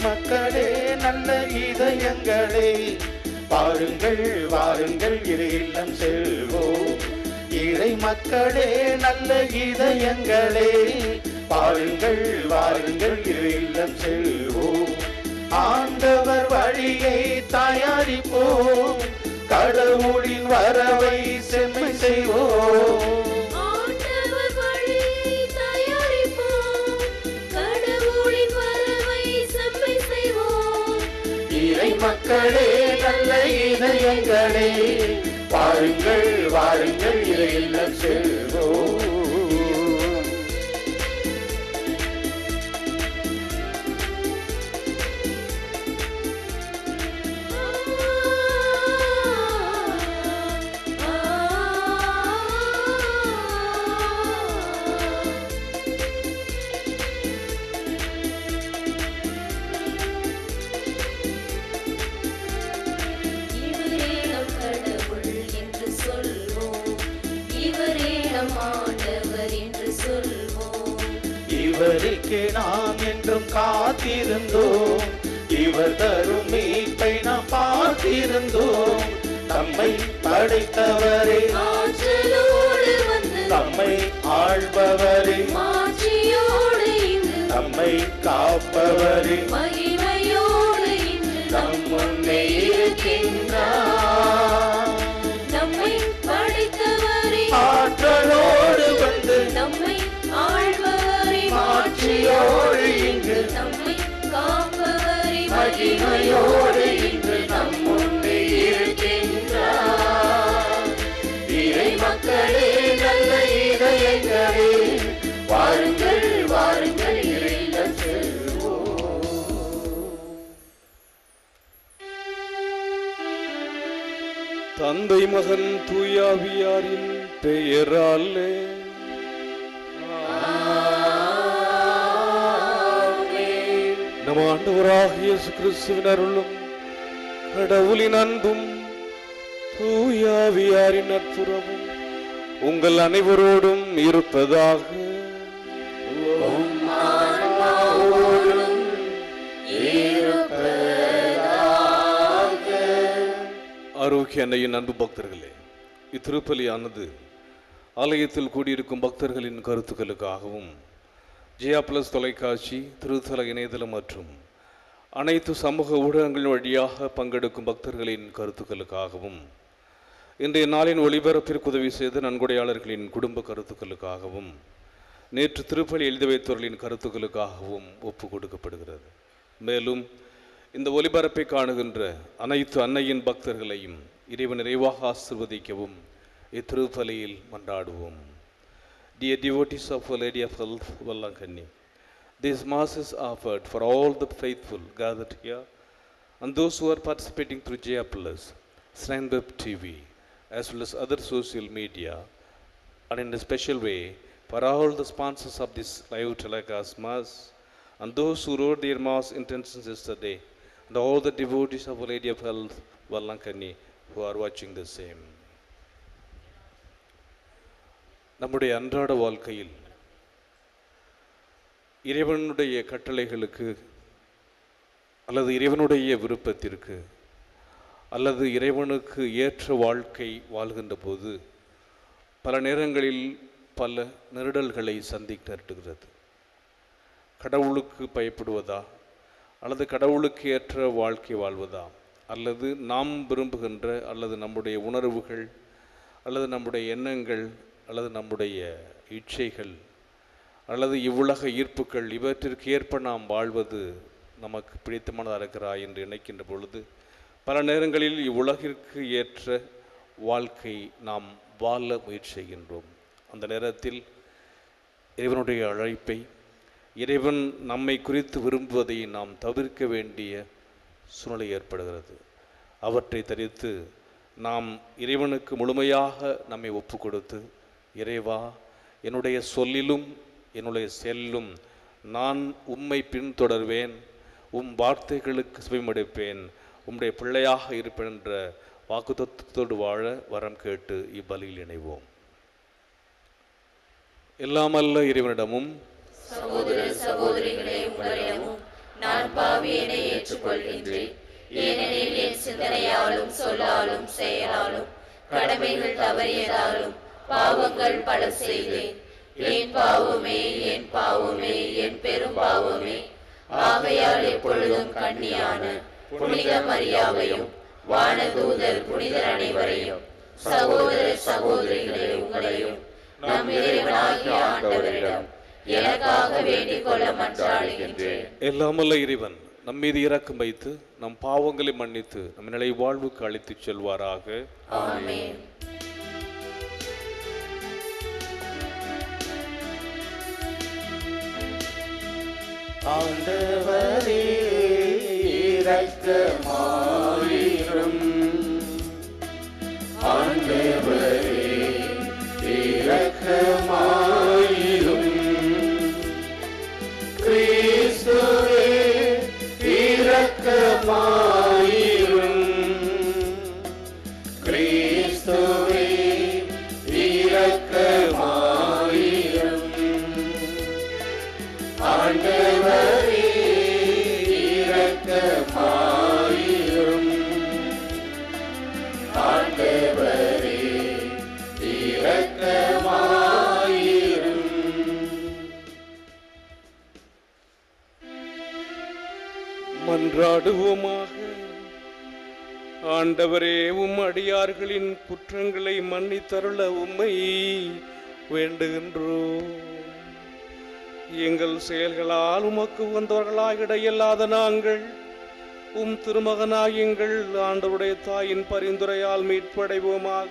மக்களே நல்ல இதயங்களே, வாருங்கள் வாருங்கள் இறை இல்லம் செல்வோம். இறை மக்களே நல்ல இதயங்களே, வாருங்கள் வாருங்கள் இறை இல்லம் செல்வோம். ஆண்டவர் வழியை தயாரிப்போம், கடவுளின் வரவை செம்மை செய்வோம். இறை மக்களே நல்ல இதயங்களே, வாருங்கள் வாருங்கள் இறை இல்லம் செல்வோம். இவருக்கே நாம் என்றும் காத்திருந்தோம், இவர் தரும் மீட்பை நாம் பார்த்திருந்தோம். நம்மை படைத்தவரே, நம்மை ஆள்பவரே, நம்மை காப்பவரே, நம் முன்னே இருக்கின்றார். நம்மை படைத்தவரே, ஆற்றலோடு வந்து நம்மை ஆள்பவரே, மாட்சியோடு இங்கு நம்மை காப்பவரே, மகிமையோடு இங்கு நம் முன்னே இருக்கின்றார். இறை மக்களே நல்ல இதயங்களே, வாருங்கள் வாருங்கள் இறை இல்லம் செல்வோம். தந்தை மகன் தூயாவியாரின் பெயராலே நம் ஆண்டவராகிய இயேசு கிறிஸ்துவின் அருளும் கடவுளின் அன்பும் தூயாவியாரின் நட்புறவும் உங்கள் அனைவரோடும் இருப்பதாக. ஆரோக்கிய அன்னையின் அன்பு பக்தர்களே, இத்திருப்பலியானது ஆலயத்தில் கூடியிருக்கும் பக்தர்களின் கருத்துக்களுக்காகவும் ஜியா பிளஸ் தொலைக்காட்சி, திருத்தல இணையதளம் மற்றும் அனைத்து சமூக ஊடகங்கள் வழியாக பங்கெடுக்கும் பக்தர்களின் கருத்துக்களுக்காகவும், இன்றைய நாளின் ஒளிபரப்பிற்கு உதவி செய்த நன்கொடையாளர்களின் குடும்ப கருத்துக்களுக்காகவும், நேற்று திருப்பலி எழுதி வைத்தவர்களின் கருத்துக்களுக்காகவும் ஒப்பு கொடுக்கப்படுகிறது. மேலும் இந்த ஒளிபரப்பை காணுகின்ற அனைத்து அன்னையின் பக்தர்களையும் இறைவன் நிறைவாக ஆசீர்வதிக்கவும் இத்திருப்பலியில் மன்றாடுவோம். Dear devotees of Our Lady of Health, Vallankanni, this Mass is offered for all the faithful gathered here and those who are participating through Jaya Plus, Shrine Web TV, as well as other social media, and in a special way for all the sponsors of this live telecast Mass and those who wrote their Mass intentions yesterday, and all the devotees of Our Lady of Health, Vallankanni, who are watching the same. நம்முடைய அன்றாட வாழ்க்கையில் இறைவனுடைய கட்டளைகளுக்கு அல்லது இறைவனுடைய விருப்பத்திற்கு அல்லது இறைவனுக்கு ஏற்ற வாழ்க்கை வாழ்கின்ற போது பல நேரங்களில் பல நெருடல்களை சந்திக்க நேரிடுகிறது. கடவுளுக்கு பயப்படுவதா அல்லது கடவுளுக்கு ஏற்ற வாழ்க்கை வாழ்வதா அல்லது நாம் விரும்புகின்ற அல்லது நம்முடைய உணர்வுகள் அல்லது நம்முடைய எண்ணங்கள் அல்லது நம்முடைய இச்சைகள் அல்லது இவ்வுலக ஈர்ப்புகள் இவற்றிற்கு ஏற்ப நாம் வாழ்வது நமக்கு பிடித்தமானதாக இருக்கிறா என்று நினைக்கின்ற பொழுது பல நேரங்களில் இவ்வுலகிற்கு ஏற்ற வாழ்க்கை நாம் வாழ முயற்சி செய்கின்றோம். அந்த நேரத்தில் இறைவனுடைய அழைப்பை, இறைவன் நம்மை குறித்து விரும்புவதை நாம் தவிர்க்க வேண்டிய சூழ்நிலை ஏற்படுகிறது. அவற்றை தரித்து நாம் இறைவனுக்கு முழுமையாக நம்மை ஒப்பு கொடுத்து, இறைவா, என்னுடைய சொல்லிலும் என்னுடைய செல்லும் நான் உம்மை பின்தொடர்வேன், உம் வார்த்தைகளுக்கு செவிமடுப்பேன், உம்முடைய பிள்ளையாக இருப்பேன் என்ற வாக்குத்தத்தோடு வாழ வரம் கேட்டு இப்பலியில் இணைவோம். எல்லாமல்ல இறைவனிடமும் சகோதர சகோதரிகளே உங்களிடமும் நான் நான் பாவியனை ஏற்றுக்கொள்கின்றேன். ஏனெனில் என் சிந்தனையாலும் சொல்லாலும் செயலாலும் கடமைகள் தவறியதாலும் பாவங்கள் பல செய்தேன். என் பாவமே, என் பாவமே, என் பெரும் பாவமே. ஆகையால் எப்பொழுதும் கன்னியான புனித மரியாவையும் வானதூதர் புனிதர் அனைவரையும் சகோதர சகோதரிகளை உங்களையும் நம் இறைவனாகிய ஆண்டவரிடம் எனக்காக வேண்டிக் கொள்ள மன்றாடுகின்றேன். எல்லாமல்ல இறைவன் நம் மீது இரக்கம் வைத்து நம் பாவங்களை மன்னித்து நம் நிலை வாழ்வுக்கு அழைத்துச் செல்வாராக. ஆமென். ஆண்டவரே இரக்கமாயிரும். ஆண்டவரே இரக்கமாயிரும். கிறிஸ்துவே இரக்கமாயிரும். கிறிஸ்துவே இரக்கமாயிரும். ஆண்டவரே இரக்கமாயிரும். ஆண்டவரே இரக்கமாயிரும். மன்றாடுவோமாக. ஆண்டவரே, உம் அடியார்களின் குற்றங்களை மன்னித்தருள உம்மை வேண்டுகின்றோம். எங்கள் செயல்களால் உமக்கு உகந்தவர்களாக இடையில்லாத நாங்கள் உம் திருமகனாய் எங்கள் ஆண்டவருடைய தாயின் பரிந்துரையால் மீட்படைவோமாக.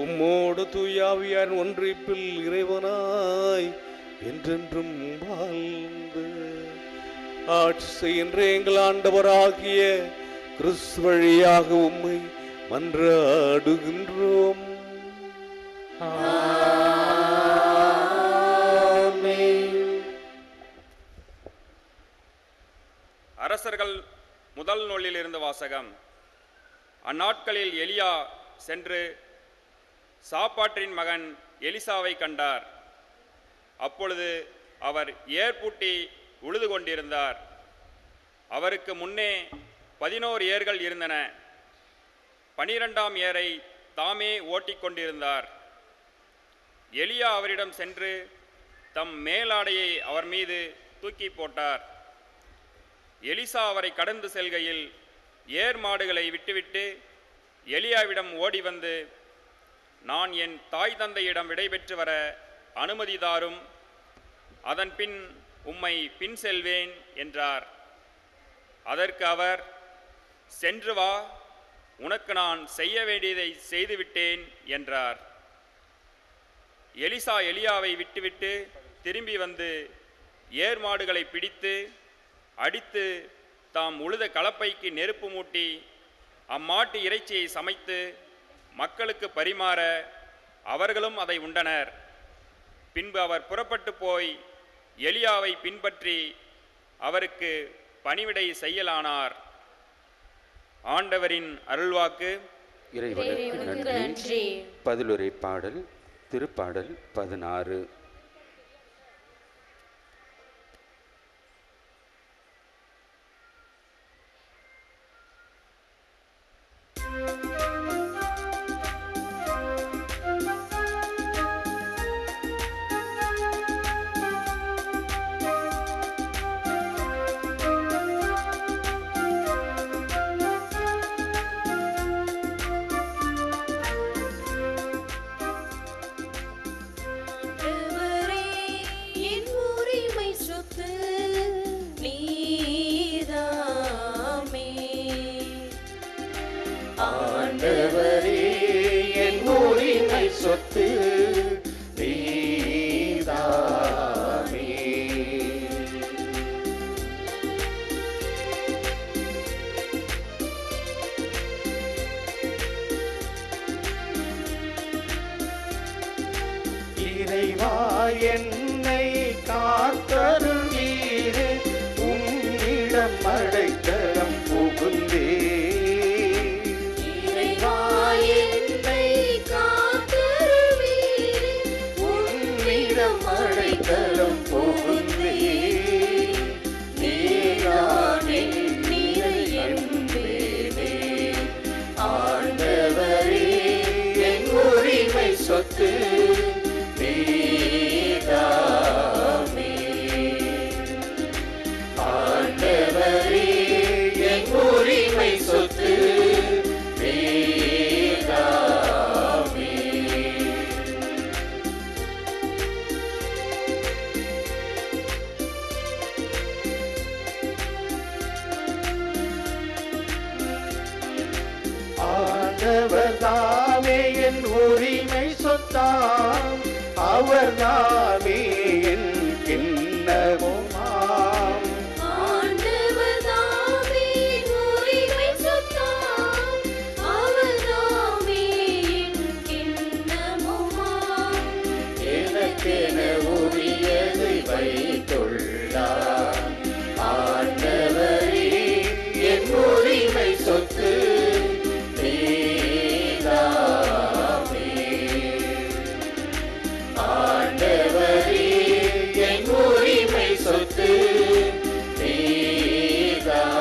உம்மோடு தூயாவியார் ஒன்றிப்பில் இறைவனாய் என்றென்றும் வாழ்ந்து ஆட்சி செய்கின்ற எங்கள் ஆண்டவராகிய கிறிஸ்து வழியாக உம்மை மன்றாடுகின்றோம். அரசர்கள் முதல் நூலில் இருந்து வாசகம். அந்நாட்களில் எலியா சென்று சாப்பாற்றின் மகன் எலிசாவை கண்டார். அப்பொழுது அவர் ஏர்பூட்டி உழுது கொண்டிருந்தார். அவருக்கு முன்னே 11 ஏர்கள் இருந்தன. 12ஆம் ஏரை தாமே ஓட்டிக்கொண்டிருந்தார். எலியா அவரிடம் சென்று தம் மேலாடையை அவர் மீது தூக்கி போட்டார். எலிசா அவரை கடந்து செல்கையில் ஏர் மாடுகளை விட்டுவிட்டு எலியாவிடம் ஓடி வந்து, நான் என் தாய் தந்தையிடம் விடைபெற்று வர அனுமதி தாரும், அதன் பின் உம்மை பின் செல்வேன் என்றார். அதற்கு அவர், சென்று வா, உனக்கு நான் செய்ய வேண்டியதை செய்துவிட்டேன் என்றார். எலிசா எலியாவை விட்டுவிட்டு திரும்பி வந்து ஏர் மாடுகளை பிடித்து அடித்து தாம் உழுத கலப்பைக்கு நெருப்பு மூட்டி அம்மாட்டு இறைச்சியை சமைத்து மக்களுக்கு பரிமாற அவர்களும் அதை உண்டனர். பின்பு அவர் புறப்பட்டு போய் எலியாவை பின்பற்றி அவருக்கு பணிவிடை செய்யலானார். ஆண்டவரின் அருள்வாக்கு. இறைவனுக்கு நன்றி. பதிலுரை பாடல். திருப்பாடல் 16. ஆண்டவரே என் உரிமை சொத்து நீதாமே. இறைவா என்னை காத்தருளீரே, உம்மிடம் அடைக்கலம் புகுந்தே. அடைக்கலம் புகுந்தே, நீரானருளும் என் உரிமை சொத்தாம், அவர் தாமே என் கிண்ணமுமாம். ஆண்டவர் தாமே உரிமை சொத்தாம், அவர் தாமே என் கிண்ணமுமாம். எனக்கென உரியதை வைத்துள்ளார், ஆண்டவரே என் உரிமை சொத்து நீதாமே. ஆண்டவரே என் உரிமை சொத்து நீதாமே.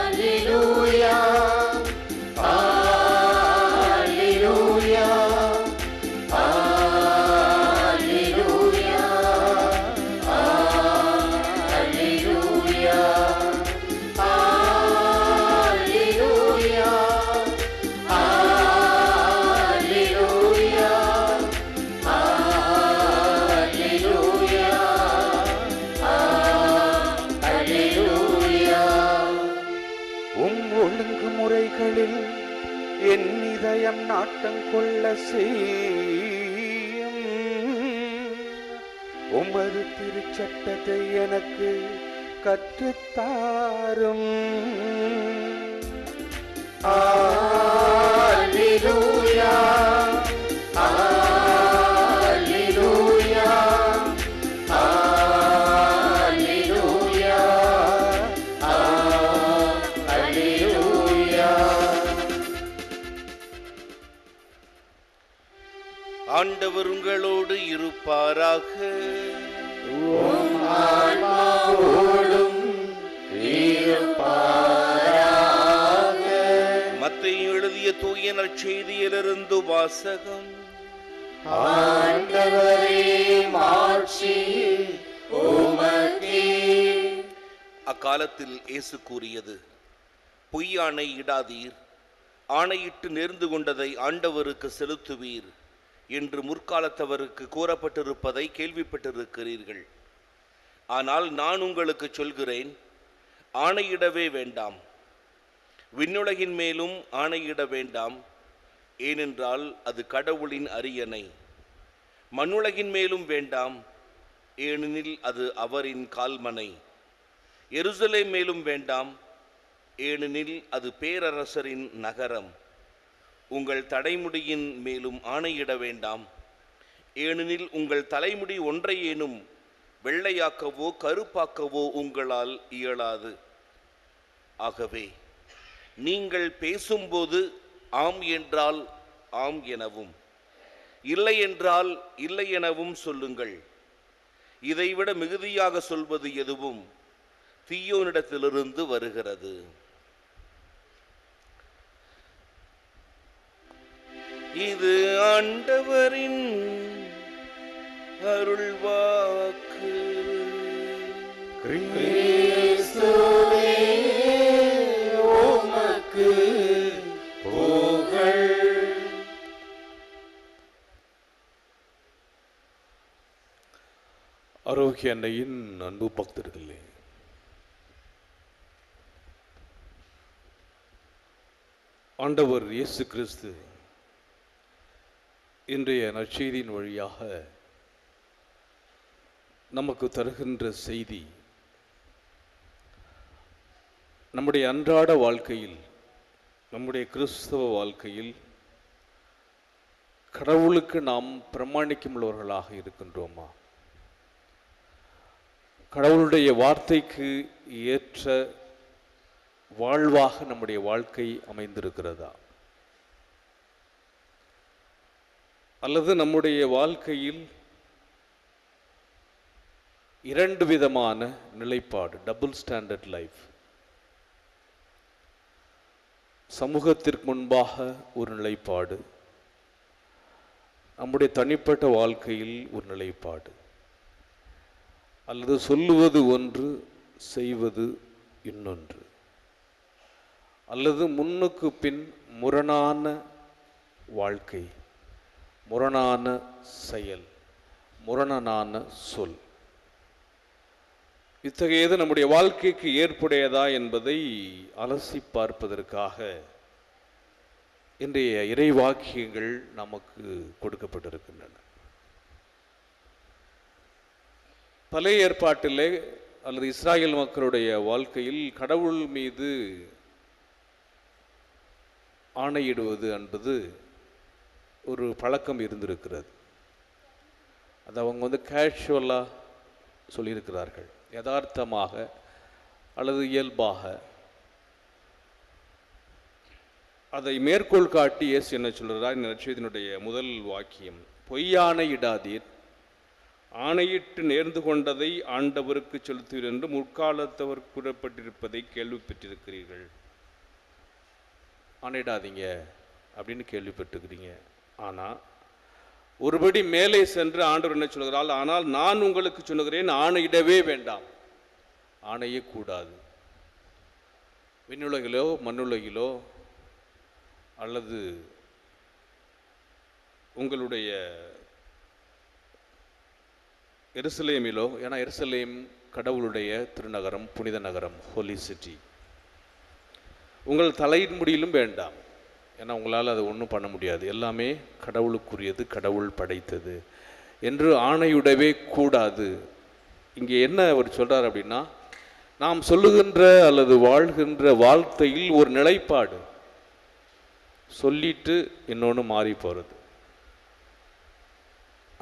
Alleluia, Alleluia, Alleluia, Alleluia, Alleluia, Alleluia, Alleluia. ஒழுங்குமுறைகளில் என் இதயம் நாட்டம் கொள்ள செய்யும், உமது திருச்சட்டத்தை எனக்கு கற்றுத்தாரும். அல்லேலூயா, அல்லேலூயா, அல்லேலூயா, அல்லேலூயா. ஆண்டவர் உங்களோடு இருப்பாராக. உம் ஆன்மாவோடும் இருப்பாராக. மத்தேயு எழுதிய தூய நற்செய்தியிலிருந்து வாசகம். ஆண்டவரே மாட்சி உமக்கே. அக்காலத்தில் இயேசு கூறியது, பொய் ஆணை இடாதீர், ஆணையிட்டு நேர்ந்து கொண்டதை ஆண்டவருக்கு செலுத்துவீர் என்று முற்காலத்தவருக்கு கூறப்பட்டிருப்பதை கேள்விப்பட்டிருக்கிறீர்கள். ஆனால் நான் உங்களுக்கு சொல்கிறேன், ஆணையிடவே வேண்டாம். விண்ணுலகின் மேலும் ஆணையிட வேண்டாம், ஏனென்றால் அது கடவுளின் அரியணை. மண்ணுலகின் மேலும் வேண்டாம், ஏனெனில் அது அவரின் கால்மனை. எருசலேம் மேலும் வேண்டாம், ஏனெனில் அது பேரரசரின் நகரம். உங்கள் தலைமுடியின் மேலும் ஆணையிட வேண்டாம், ஏனெனில் உங்கள் தலைமுடி ஒன்றையேனும் வெள்ளையாக்கவோ கருப்பாக்கவோ உங்களால் இயலாது. ஆகவே நீங்கள் பேசும்போது ஆம் என்றால் ஆம் எனவும், இல்லை என்றால் இல்லை எனவும் சொல்லுங்கள். இதைவிட மிகுதியாக சொல்வது எதுவும் தீயோனிடத்திலிருந்து வருகிறது. இது ஆண்டவரின் அருள்வாக்கு. கிறிஸ்துவே உமக்கு புகழ். ஆரோக்கிய அன்னையின் அன்பு பக்தர்களே, ஆண்டவர் இயேசு கிறிஸ்து இன்றைய நற்செய்தியின் வழியாக நமக்கு தருகின்ற செய்தி, நம்முடைய அன்றாட வாழ்க்கையில், நம்முடைய கிறிஸ்தவ வாழ்க்கையில் கடவுளுக்கு நாம் பிரமாணிக்கும் உள்ளவர்களாக இருக்கின்றோமா? கடவுளுடைய வார்த்தைக்கு ஏற்ற வாழ்வாக நம்முடைய வாழ்க்கை அமைந்திருக்கிறதா? அல்லது நம்முடைய வாழ்க்கையில் இரண்டு விதமான நிலைப்பாடு, டபுள் ஸ்டாண்டர்ட் லைஃப். சமூகத்திற்கு முன்பாக ஒரு நிலைப்பாடு, நம்முடைய தனிப்பட்ட வாழ்க்கையில் ஒரு நிலைப்பாடு. அல்லது சொல்லுவது ஒன்று, செய்வது இன்னொன்று. அல்லது முன்னுக்கு பின் முரணான வாழ்க்கை, முரணான செயல், முரணான சொல், இத்தகையது நம்முடைய வாழ்க்கைக்கு ஏற்புடையதா என்பதை அலசி பார்ப்பதற்காக இன்றைய இறைவாக்கியங்கள் நமக்கு கொடுக்கப்பட்டிருக்கின்றன. பழைய ஏற்பாட்டிலே அல்லது இஸ்ராயேல் மக்களுடைய வாழ்க்கையில் கடவுள் மீது ஆணையிடுவது என்பது ஒரு பழக்கம் இருந்திருக்கிறது. அது அவங்க கேஷுவலாக சொல்லியிருக்கிறார்கள், யதார்த்தமாக அல்லது இயல்பாக. அதை மேற்கோள் காட்டி இயேசு என்ன சொல்கிறார்? இந்த நற்செய்தியினுடைய முதல் வாக்கியம், பொய்யாணையிடாதீர், ஆணையிட்டு நேர்ந்து கொண்டதை ஆண்டவருக்கு செலுத்துவீர் என்று முற்காலத்தவர் கூறப்பட்டிருப்பதை கேள்விப்பட்டிருக்கிறீர்கள். ஆணையிடாதீங்க அப்படின்னு கேள்விப்பட்டிருக்கிறீங்க. ஆனால் ஒருபடி மேலே சென்று ஆண்டவர் என்ன சொல்கிறார்? ஆனால் நான் உங்களுக்கு சொல்லுகிறேன், ஆணையிடவே வேண்டாம், ஆணையக்கூடாது. விண்ணுலகிலோ மண்ணுலகிலோ அல்லது உங்களுடைய எருசலேமிலோ, ஏன்னா எருசலேம் கடவுளுடைய திருநகரம், புனித நகரம், ஹோலி சிட்டி. உங்கள் தலையின் முடியிலும் வேண்டாம், ஏன்னா உங்களால் அதை ஒன்றும் பண்ண முடியாது, எல்லாமே கடவுளுக்குரியது, கடவுள் படைத்தது என்று ஆணையுடவே கூடாது. இங்கே என்ன அவர் சொல்கிறார் அப்படின்னா, நாம் சொல்லுகின்ற அல்லது வாழ்கின்ற வார்த்தையில் ஒரு நிலைப்பாடு, சொல்லிட்டு இன்னொன்று மாறி போகிறது,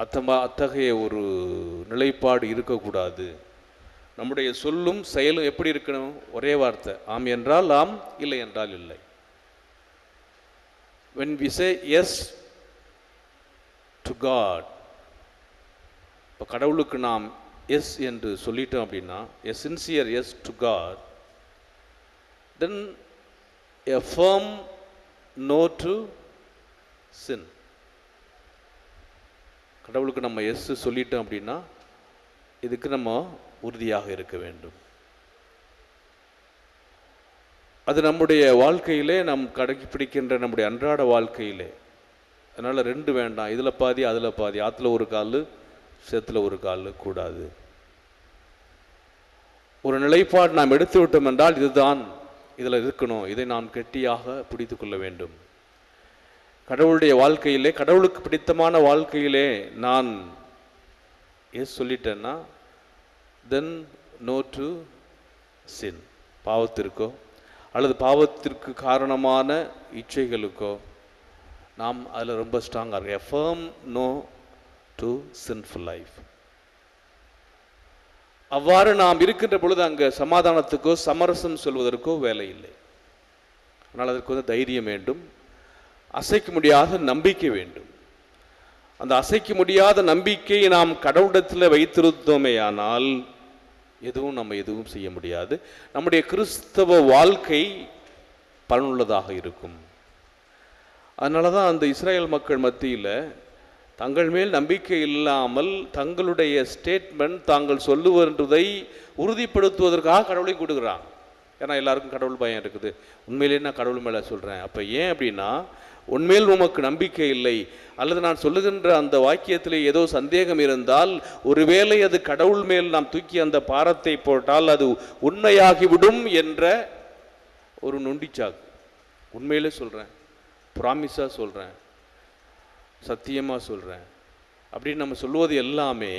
அத்தகைய ஒரு நிலைப்பாடு இருக்கக்கூடாது. நம்முடைய சொல்லும் செயலும் எப்படி இருக்கணும்? ஒரே வார்த்தை, ஆம் என்றால் ஆம், இல்லை என்றால் இல்லை. when we say yes to God, இப்போ கடவுளுக்கு நாம் எஸ் என்று சொல்லிட்டோம் அப்படின்னா, a sincere yes to God, then a firm no to sin. கடவுளுக்கு நம்ம எஸ் சொல்லிட்டோம் அப்படின்னா இதுக்கு நம்ம உறுதியாக இருக்க வேண்டும். அது நம்முடைய வாழ்க்கையிலே நாம் கடைப்பிடிக்கின்ற நம்முடைய அன்றாட வாழ்க்கையிலே. அதனால் ரெண்டு வேண்டாம், இதில் பாதி அதில் பாதி, ஆற்றுல ஒரு கால் சேத்துல ஒரு கால் கூடாது. ஒரு நிலைப்பாடு நாம் எடுத்து விட்டோம் என்றால் இதுதான், இதில் இருக்கணும், இதை நாம் கெட்டியாக பிடித்து கொள்ள வேண்டும். கடவுளுடைய வாழ்க்கையிலே, கடவுளுக்கு பிடித்தமான வாழ்க்கையிலே நான் எஸ் சொல்லிட்டேன்னா தென் நோ டு சின், பாவத்திற்கோ அல்லது பாவத்திற்கு காரணமான இச்சைகளுக்கோ நாம் அதில் ரொம்ப ஸ்ட்ராங்காக இருக்கோம். A firm no to sinful life. அவ்வாறு நாம் இருக்கின்ற பொழுது அங்கே சமாதானத்துக்கோ சமரசம் சொல்வதற்கோ வேலை இல்லை. ஆனால் அதற்கு தைரியம் வேண்டும், அசைக்க முடியாத நம்பிக்கை வேண்டும். அந்த அசைக்க முடியாத நம்பிக்கையை நாம் கடவுளிடத்தில் வைத்திருந்தோமே ஆனால் நம்ம எதுவும் செய்ய முடியாது. நம்முடைய கிறிஸ்தவ வாழ்க்கை பலனுள்ளதாக இருக்கும். அதனால தான் அந்த இஸ்ரேல் மக்கள் மத்தியில் தங்கள் மேல் நம்பிக்கை இல்லாமல் தங்களுடைய ஸ்டேட்மெண்ட், தாங்கள் சொல்லுவதை உறுதிப்படுத்துவதற்காக கடவுளை கொடுக்குறாங்க. ஏன்னா எல்லாருக்கும் கடவுள் பயம் இருக்குது. உண்மையிலே நான் கடவுள் மேலே சொல்கிறேன். அப்போ ஏன் அப்படின்னா, உண்மையில் உமக்கு நம்பிக்கை இல்லை அல்லது நான் சொல்லுகின்ற அந்த வாக்கியத்திலே ஏதோ சந்தேகம் இருந்தால், ஒருவேளை அது கடவுள் மேல் நாம் தூக்கி அந்த பாரத்தை போட்டால் அது உண்மையாகிவிடும் என்ற ஒரு நொண்டிச்சாக்கு. உண்மையிலே சொல்கிறேன், ப்ராமிஸாக சொல்கிறேன், சத்தியமாக சொல்கிறேன் அப்படின்னு நம்ம சொல்லுவது எல்லாமே,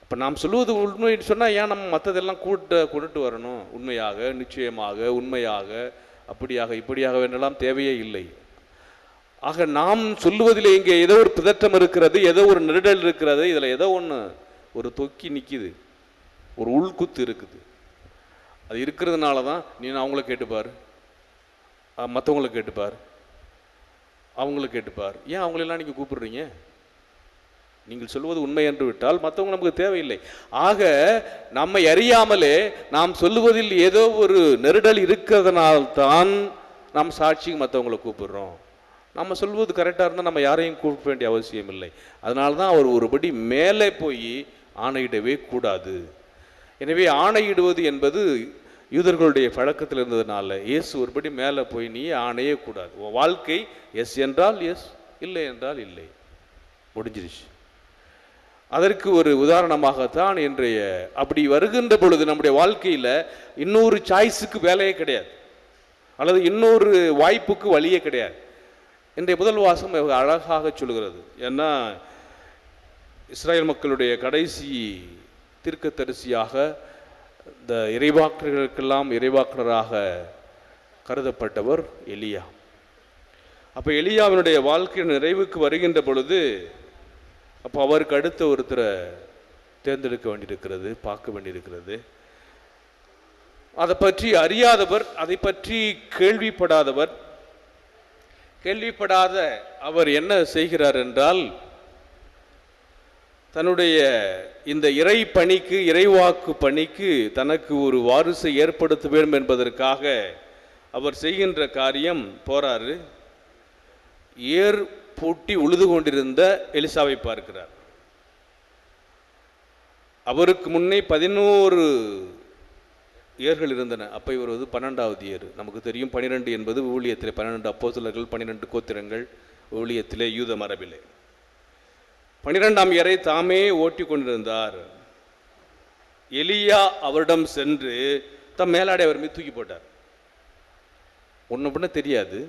இப்போ நாம் சொல்லுவது உண்மைன்னு சொன்னால் ஏன் நம்ம மற்றதெல்லாம் கொண்டுட்டு வரணும்? உண்மையாக, நிச்சயமாக, உண்மையாக, அப்படியாக, இப்படியாக வேண்டெல்லாம் தேவையே இல்லை. ஆக நாம் சொல்லுவதில் இங்கே ஏதோ ஒரு பிதற்றம் இருக்கிறது, ஏதோ ஒரு நெருடல் இருக்கிறது, இதில் ஏதோ ஒன்று ஒரு தொக்கி நிற்கிது, ஒரு உள்குத்து இருக்குது. அது இருக்கிறதுனால தான் நீ அவங்கள கேட்டுப்பார், மற்றவங்களை கேட்டுப்பார், அவங்கள கேட்டுப்பார். ஏன் அவங்களெல்லாம் நீங்கள் கூப்பிடுறீங்க? நீங்கள் சொல்வது உண்மை என்று விட்டால் மற்றவங்க நமக்கு தேவையில்லை. ஆக நம்மை அறியாமலே நாம் சொல்லுவதில் ஏதோ ஒரு நெருடல் இருக்கிறதுனால்தான் நாம் சாட்சிக்கு மற்றவங்களை கூப்பிடுறோம். நம்ம சொல்வது கரெக்டாக இருந்தால் நம்ம யாரையும் கூப்பிட வேண்டிய அவசியம் இல்லை. அதனால தான் அவர் ஒருபடி மேலே போய் ஆணையிடவே கூடாது. எனவே ஆணையிடுவது என்பது யூதர்களுடைய பழக்கத்தில் இருந்ததுனால இயேசு ஒருபடி மேலே போய் நீ ஆணையே கூடாது, உன் வாழ்க்கை எஸ் என்றால் எஸ், இல்லை என்றால் இல்லை, முடிஞ்சிருச்சு. அதற்கு ஒரு உதாரணமாகத்தான் இன்றைய அப்படி வருகின்ற பொழுது நம்முடைய வாழ்க்கையில் இன்னொரு சாய்ஸுக்கு வேலையே கிடையாது, அல்லது இன்னொரு வாய்ப்புக்கு வழியே கிடையாது. இன்றைய முதல் வாசம் அழகாக சொல்கிறது. ஏன்னா இஸ்ராயல் மக்களுடைய கடைசி தீர்க்கதரிசியாக இந்த இறைவாக்கர்களுக்கெல்லாம் இறைவாக்கனராக கருதப்பட்டவர் எலியா. அப்போ எலியாவினுடைய வாழ்க்கை நிறைவுக்கு வருகின்ற பொழுது அப்போ அவருக்கு அடுத்த ஒருத்தரை தேர்ந்தெடுக்க வேண்டியிருக்கிறது, பார்க்க வேண்டியிருக்கிறது. அதை பற்றி அறியாதவர், அதை பற்றி கேள்விப்படாத அவர் என்ன செய்கிறார் என்றால், தன்னுடைய இந்த இறை பணிக்கு, இறைவாக்கு பணிக்கு தனக்கு ஒரு வாரிசை ஏற்படுத்த வேண்டும் என்பதற்காக அவர் செய்கின்ற காரியம், போறாரு, ஏர் பூட்டி உழுது கொண்டிருந்த எலிசாவை பார்க்கிறார். அவருக்கு முன்னே 11 ஏர்கள் இருந்தன. அப்போ இவர் 12வது ஏர். நமக்கு தெரியும் 12 என்பது ஊழியத்திலே 12 அப்போஸ்தலர்கள், 12 கோத்திரங்கள் ஊழியத்திலே யூத மரபிலே. 12ஆம் ஏரை தாமே ஓட்டி கொண்டிருந்தார். எலியா அவரிடம் சென்று தம் மேலாடை அவர் மீது தூக்கி போட்டார். ஒன்று பண்ண தெரியாது,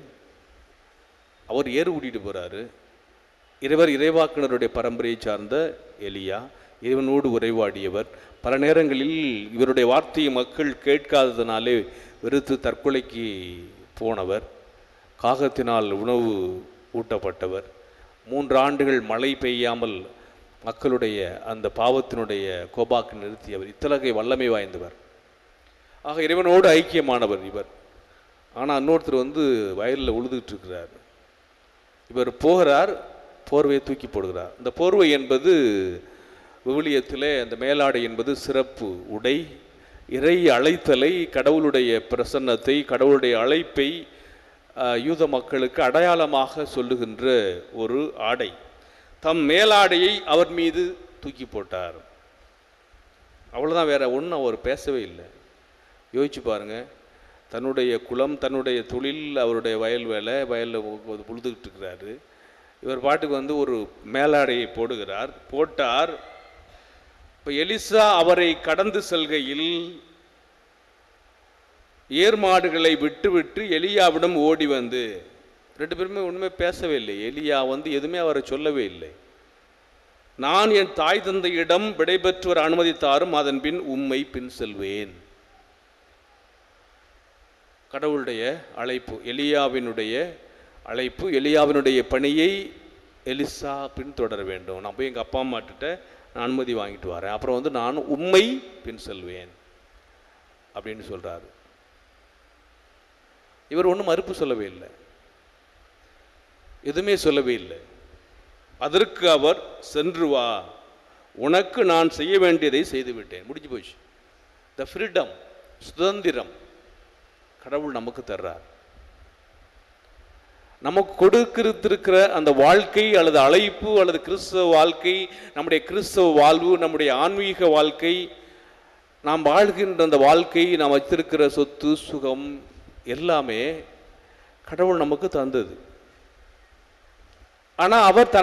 அவர் ஏறு கூட்டிட்டு போறாரு. இறைவாக்கினருடைய பரம்பரையை சார்ந்த எலியா, இறைவனோடு உரைவாடியவர். பல நேரங்களில் இவருடைய வார்த்தையை மக்கள் கேட்காததினாலே வெறுத்து தற்கொலைக்கு போனவர். காகத்தினால் உணவு ஊட்டப்பட்டவர். 3 ஆண்டுகள் மழை பெய்யாமல் மக்களுடைய அந்த பாவத்தினுடைய கோபாக்கு நிறுத்தியவர். இத்தகைய வல்லமை வாய்ந்தவர். ஆக இறைவனோடு ஐக்கியமானவர் இவர். ஆனால் இன்னொருத்தர் வயலில் உழுதுகிட்டு இருக்கிறார். இவர் போகிறார், போர்வையை தூக்கி போடுகிறார். இந்த போர்வை என்பது விவிலியத்திலே, அந்த மேலாடை என்பது சிறப்பு உடை, இறை அழைத்தலை, கடவுளுடைய பிரசன்னத்தை, கடவுளுடைய அழைப்பை யூத மக்களுக்கு அடையாளமாக சொல்லுகின்ற ஒரு ஆடை. தம் மேலாடையை அவர் மீது தூக்கி போட்டார். அவ்வளோதான், வேற ஒன்றும் அவர் பேசவே இல்லை. யோசிச்சு பாருங்க, தன்னுடைய குலம், தன்னுடைய தொழில், அவருடைய வயல் வேலை, வயலில் உழுதுகிட்டு இருக்கிறாரு. இவர் பாட்டுக்கு ஒரு மேலாடையை போட்டார். இப்போ எலிசா அவரை கடந்து செல்கையில் ஏர்மாடுகளை விட்டு எலியாவிடம் ஓடி வந்து, 2 பேருமே ஒன்றுமே பேசவே இல்லை. எலியா எதுவுமே அவரை சொல்லவே இல்லை. நான் என் தாய் தந்தையிடம் விடைபெற்றவர் அனுமதித்தாரும், அதன் பின் உம்மை பின் செல்வேன். கடவுளுடைய அழைப்பு, எலியாவினுடைய அழைப்பு, எலியாவினுடைய பணியை எலிசா பின்தொடர வேண்டும். நான் போய் எங்கள் அப்பா அம்மாட்ட நான் அனுமதி வாங்கிட்டு வரேன், அப்புறம் நான் உம்மை பின் செல்வேன் அப்படின்னு சொல்றாரு. இவர் ஒன்றும் மறுப்பு சொல்லவே இல்லை, எதுவுமே சொல்லவே இல்லை. அதற்கு அவர், சென்று வா, உனக்கு நான் செய்ய வேண்டியதை செய்து விட்டேன், முடிஞ்சு போச்சு. த ஃப்ரீடம், சுதந்திரம் கடவுள் நமக்கு தர்றார். நமக்கு கொடுத்திருக்கிற அந்த வாழ்க்கை அல்லது அழைப்பு அல்லது கிறிஸ்தவ வாழ்க்கை, நம்முடைய கிறிஸ்தவ வாழ்வு, நம்முடைய ஆன்மீக வாழ்க்கை, நாம் வாழ்கின்ற அந்த வாழ்க்கை, நாம் வைத்திருக்கிற சொத்து சுகம் எல்லாமே கடவுள் நமக்கு தந்தது. ஆனால் அவர்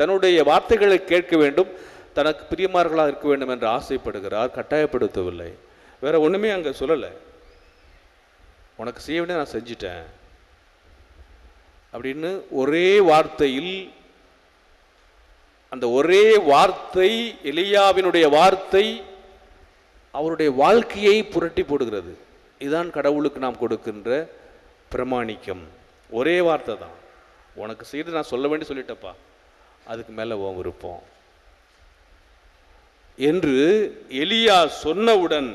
தன்னுடைய வார்த்தைகளை கேட்க வேண்டும், தனக்கு பிரியமார்களாக இருக்க வேண்டும் என்று ஆசைப்படுகிறார், கட்டாயப்படுத்தவில்லை. வேற ஒன்றுமே அங்கே சொல்லலை. உனக்கு செய்ய வேண்டிய நான் செஞ்சிட்டேன் அப்படின்னு ஒரே வார்த்தையில், அந்த ஒரே வார்த்தை, எலியாவினுடைய வார்த்தை அவருடைய வாழ்க்கையை புரட்டி போடுகிறது. இதுதான் கடவுளுக்கு நாம் கொடுக்கின்ற பிரமாணிக்கம். ஒரே வார்த்தை தான், உனக்கு செய்து நான் சொல்ல வேண்டி சொல்லிட்டப்பா, அதுக்கு மேலே உன் விருப்பம் என்று எலியா சொன்னவுடன்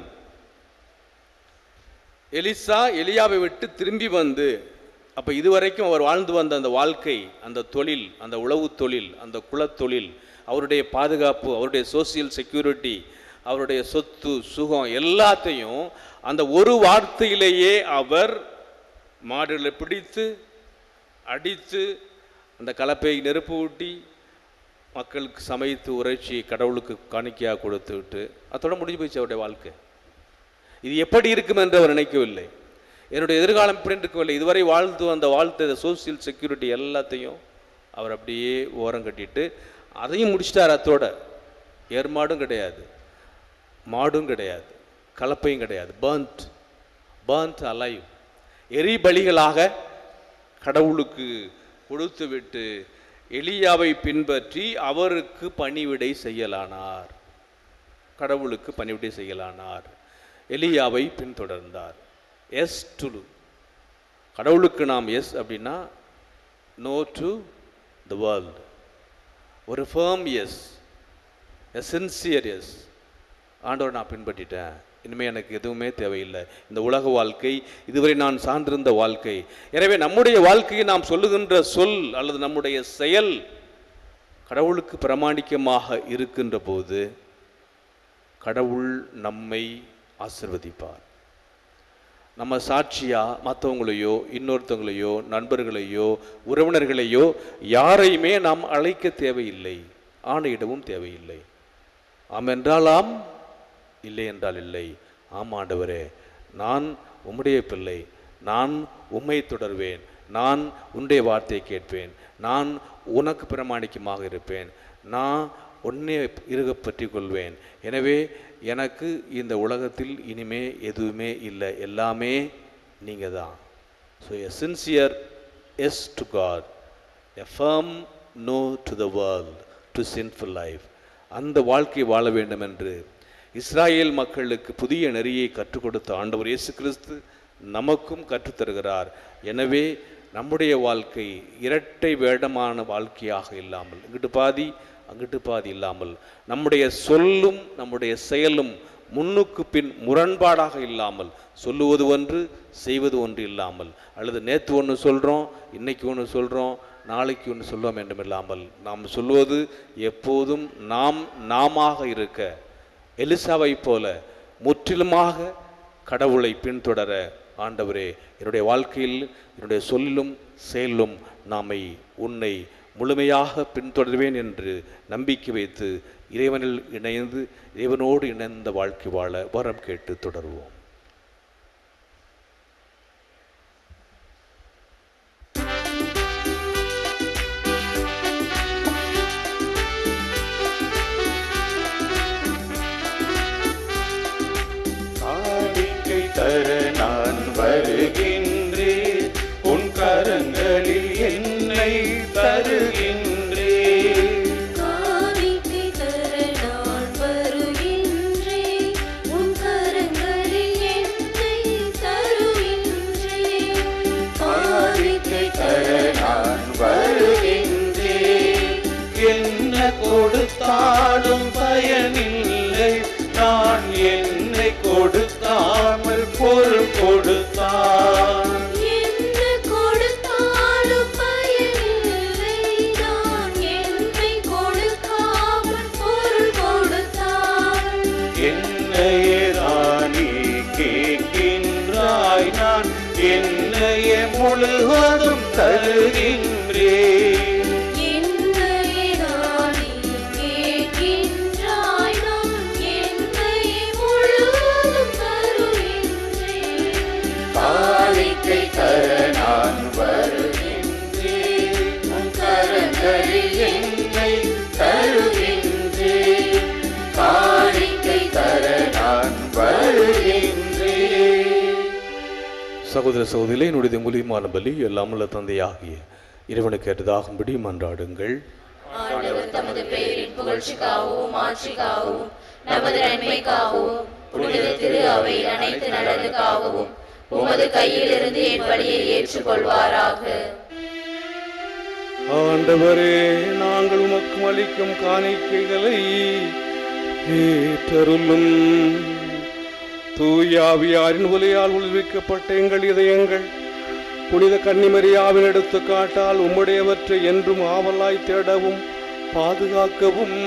எலிசா எலியாவை விட்டு திரும்பி வந்து, அப்போ இதுவரைக்கும் அவர் வாழ்ந்து வந்த அந்த வாழ்க்கை, அந்த தொழில், அந்த உழவு தொழில், அந்த குலத்தொழில், அவருடைய பாதுகாப்பு, அவருடைய சோசியல் செக்யூரிட்டி, அவருடைய சொத்து சுகம் எல்லாத்தையும் அந்த ஒரு வார்த்தையிலேயே அவர் மாடுகளை பிடித்து அடித்து அந்த கலப்பை நெருப்பு ஊட்டி மக்களுக்கு சமைத்து உரைச்சி கடவுளுக்கு காணிக்கையாக கொடுத்து விட்டு அதோட முடிஞ்சு போயிடுச்சு அவருடைய வாழ்க்கை. இது எப்படி இருக்கும் என்று அவர் நினைக்கவில்லை. என்னுடைய எதிர்காலம் இப்படி இருக்கவில்லை. இதுவரை வாழ்ந்து வந்த வாழ்த்து சோசியல் செக்யூரிட்டி எல்லாத்தையும் அவர் அப்படியே ஓரம் கட்டிட்டு அதையும் முடிச்சிட்டார். அத்தோட ஏர்மாடும் கிடையாது, மாடும் கிடையாது, கலப்பையும் கிடையாது. பர்ன்ட் அலைவ், எரி பலிகளாக கடவுளுக்கு கொடுத்து விட்டு எலியாவை பின்பற்றி அவருக்கு பணிவிடை செய்யலானார். கடவுளுக்கு பணிவிடை செய்யலானார். எலியாவை பின்தொடர்ந்தார். எஸ் டு கடவுளுக்கு நாம் எஸ் அப்படின்னா நோ டு த வேர்ல்டு. ஒரு ஃபேர்ம் எஸ், எ சின்சியர் எஸ். ஆண்டவர் நான் பின்பற்றிட்டேன், இனிமேல் எனக்கு எதுவுமே தேவையில்லை. இந்த உலக வாழ்க்கை இதுவரை நான் சார்ந்திருந்த வாழ்க்கை. எனவே நம்முடைய வாழ்க்கையை நாம் சொல்லுகின்ற சொல் அல்லது நம்முடைய செயல் கடவுளுக்கு பிரமாணிக்கமாக இருக்கின்ற போது கடவுள் நம்மை ஆசீர்வதிப்பார். நம்ம சாட்சியா மற்றவங்களையோ இன்னொருத்தவங்களையோ நண்பர்களையோ உறவினர்களையோ யாரையுமே நாம் அழைக்க தேவையில்லை, ஆணையிடவும் தேவையில்லை. ஆம் என்றால் ஆம், இல்லை என்றால் இல்லை. ஆம் ஆண்டவரே, நான் உம்முடைய பிள்ளை, நான் உம்மை தொடர்வேன், நான் உன்னுடைய வார்த்தையை கேட்பேன், நான் உனக்கு பிரமாணிக்கமாக இருப்பேன், நான் உன்னை இருக பற்றி கொள்வேன். எனவே எனக்கு இந்த உலகத்தில் இனிமே எதுவுமே இல்லை, எல்லாமே நீங்கள் தான். So a sincere yes to God, a firm no to the world, to sinful life. அந்த வாழ்க்கை வாழ வேண்டும் என்று இஸ்ராயேல் மக்களுக்கு புதிய நெறியை கற்றுக் கொடுத்த ஆண்டவர் இயேசு கிறிஸ்து நமக்கும் கற்றுத்தருகிறார். எனவே நம்முடைய வாழ்க்கை இரட்டை வேடமான வாழ்க்கையாக இல்லாமல், இங்கிட்டு பாதி அங்கிட்டு பாதி இல்லாமல், நம்முடைய சொல்லும் நம்முடைய செயலும் முன்னுக்கு பின் முரண்பாடாக இல்லாமல், சொல்லுவது ஒன்று செய்வது ஒன்று இல்லாமல், அல்லது நேற்று ஒன்று சொல்கிறோம் இன்னைக்கு ஒன்று சொல்கிறோம் நாளைக்கு ஒன்று சொல்ல வேண்டும் இல்லாமல், நாம் சொல்வது எப்போதும் நாமாக இருக்க எலிசாவை போல முற்றிலுமாக கடவுளை பின்தொடர, ஆண்டவரே என்னுடைய வாழ்க்கையில் என்னுடைய சொல்லிலும் செயலும் நாமை உன்னை முழுமையாக பின்தொடர்வேன் என்று நம்பிக்கை வைத்து இறைவனில் இணைந்து இறைவனோடு இணைந்த வாழ்க்கை வாழ வரம் கேட்டு தொடருவோம். காணிக்கை தர நான் வருகின்றேன், உன் கரங்களில் என்னை தருகின்றேன். காணிக்கை தர நான் வருகின்றேன், உன் கரங்களில் என்னை தருகின்றேன். காணிக்கை தர நான் வருகின்றேன், என்ன கொடுத்தாலும் பயனில்லை, நான் என்னை கொடுக்காமல் பொருள் கொடுத்தான். என்ன கொடுத்தாலும் பயனில்லை, நான் என்னை கொடுக்காமல் பொருள் கொடுத்தான். என்னையே ராணி கேட்கின்றாய், நான் என்னையே முழுவதும் தருகின்றேன். என்னையே நானே கேட்கின்றாய், நான் என்னையே முழுவதும் தருகின்றேன். காணிக்கை தர நான் வருகின்றேன், உன் கரங்களில் என்னை தருகின்றேன். காணிக்கை தர நான் வருகின்றேன். சகோதர சகோதரிகளே, என்னுடைய மூலியமான பலி எல்லாம் உள்ள தந்தையாகிய இறைவனுக்கு ஏற்றதாகும்படி மன்றாடுங்கள். ஆண்டவர் தமது பெயரின் புகழ்ச்சிக்காகவும் ஆட்சிக்காகவும் நமது நன்மைக்காகவும் புனித திரு அவை அனைத்து நலனுக்காகவும் உமது கையிலிருந்து என் பலியை ஏற்றுக்கொள்வாராக. ஆண்டவரே, நாங்கள் உமக்கு அளிக்கும் காணிக்கைகளை ஏற்றருளும். தூயாவியாரின் ஒலியால் உள்விக்கப்பட்ட எங்கள் இதயங்கள் புனித கன்னிமரியாவின் எடுத்துக்காட்டால் உம்முடையவற்றை என்றும் ஆவலாய் தேடவும் பாதுகாக்கவும்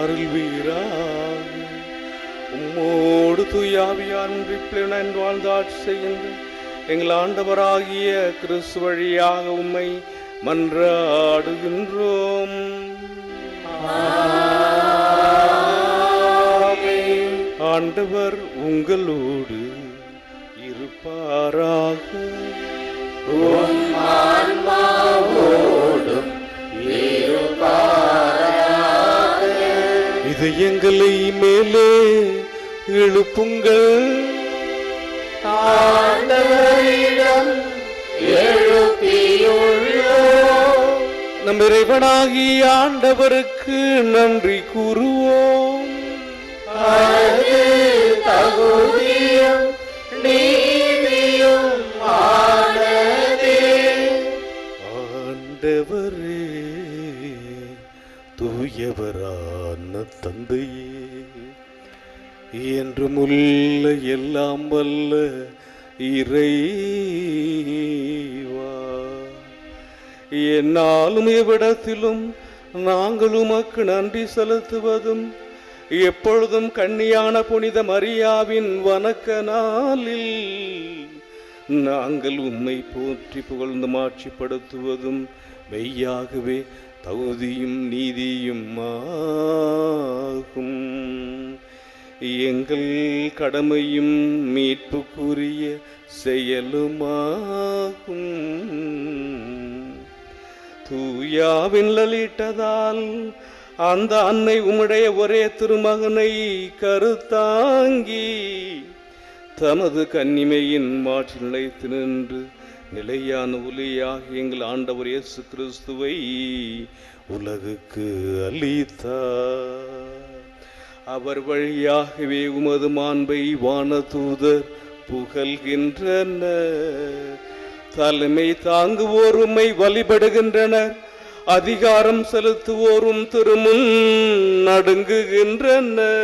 அருள்வீராக. உம்மோடு தூயாவியார் ஒன்றிப்பில் வாழ்ந்து ஆட்சி செய்கின்ற எங்கள் ஆண்டவராகிய கிறிஸ்து வழியாக உம்மை மன்றாடுகின்றோம். ஆண்டவர் உங்களோடு இருப்பாராக. இது எங்களை மேலே எழுப்புங்கள். ஆண்டவரிடம் எழுப்பியுள்ளோம். நம் இறைவனாகிய ஆண்டவருக்கு நன்றி கூறுவோம். அது தகுதியும் நீதியும் ஆனதே. ஆண்டவரே, தூயவரான தந்தையே, என்றுமுள்ள எல்லாம் வல்ல இறைவா, என்னாலும் எவ்விடத்திலும் நாங்கள் உமக்கு நன்றி செலுத்துவதும் எப்பொழுதும் கன்னியான புனித மரியாவின் வணக்க நாளில் நாங்கள் உம்மை போற்றி புகழ்ந்து மாட்சிப்படுத்துவதும் மெய்யாகவே தகுதியும் நீதியும் ஆகும். எங்கள் கடமையும் மீட்புக்குரிய செயலுமாகும். தூயாவின் லலிட்டதால் அந்த அன்னை உம்முடைய ஒரே திருமகனை கருத்தாங்கி தமது கன்னிமையின் மாற்றி நிலைத்து நின்று நிலையான ஒளியாக எங்கள் ஆண்டவர் இயேசு கிறிஸ்துவை உலகுக்கு அளித்தார். அவர் வழியாகவே உமது மாண்பை வானதூதர் புகழ்கின்றனர். தலைமை தாங்குவோர் உம்மை வழிபடுகின்றனர். அதிகாரம் செலுத்துவோரும் திருமுன் நடுங்குகின்றனர்.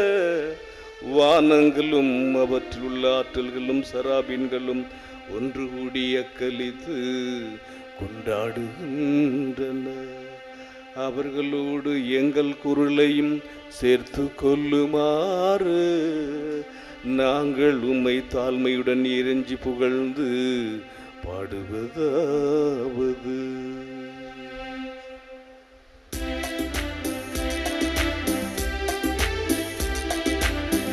வானங்களும் அவற்றில் உள்ள ஆற்றல்களும் சராபின்களும் ஒன்று கூடி அக்களித்து கொண்டாடுகின்றனர். அவர்களோடு எங்கள் குரலையும் சேர்த்து கொள்ளுமாறு நாங்கள் உம்மை தாழ்மையுடன் இறைஞ்சி புகழ்ந்து பாடுவதாவது.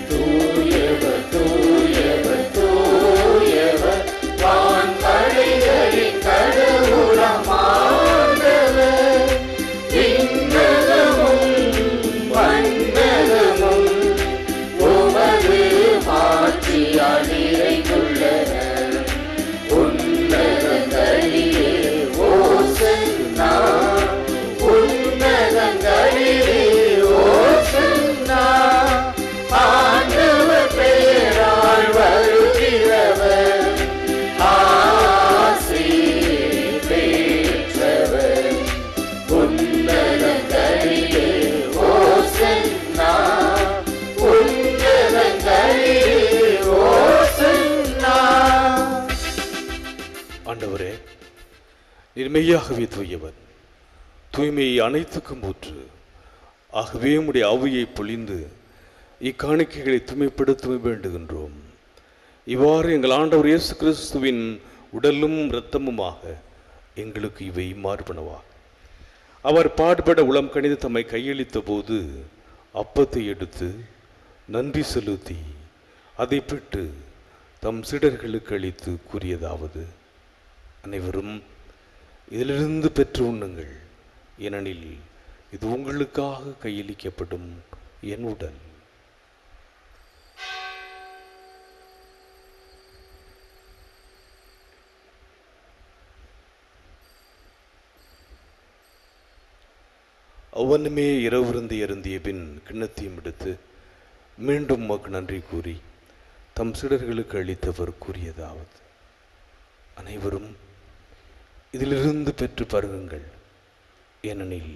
தூயவர் தூயவர் தூயவர் வான்படைகளின் கடவுளாம் ஆண்டவர். விண்ணகமும் மண்ணகமும் உமது மாட்சியால் நிறைந்துள்ளன. உன்னதங்களிலே ஓசன்னா, உன்னதங்களிலே ஓசன்னா. ஆண்டவர் பெயரால் வருகிறவர் ஆசி பெற்றவர். உன்னதங்களிலே ஓசன்னா, உன்னதங்களிலே ஓசன்னா. ஆண்டவரே, நீர் மெய்யாகவே தூயவர், தூய்மையை அனைத்துக்கும் ஊற்று. ஆகவே உம்முடைய ஆவியை பொழிந்து இக்காணிக்கைகளை தூய்மைப்படுத்த வேண்டுகின்றோம். இவ்வாறு எங்கள் ஆண்டவர் இயேசு கிறிஸ்துவின் உடலும் இரத்தமுமாக எங்களுக்கு இவை மார்பனவா. அவர் பாடுபட உளம் கணிந்து தம்மை கையளித்த போது அப்பத்தை எடுத்து நன்றி செலுத்தி அதை பிட்டு தம் சீடர்களுக்கு அளித்து கூறியதாவது: அனைவரும் இதிலிருந்து பெற்று உண்ணுங்கள், ஏனெனில் இது உங்களுக்காக கையளிக்கப்படும் என் உடல். அவ்வண்ணமே இரவிருந்து அருந்திய பின் கிண்ணத்தையும் எடுத்து மீண்டும் உமக்கு நன்றி கூறி தம் சீடர்களுக்கு அளித்தவர் கூறியதாவது: அனைவரும் இதிலிருந்து பெற்று பருகுங்கள், ஏனெனில்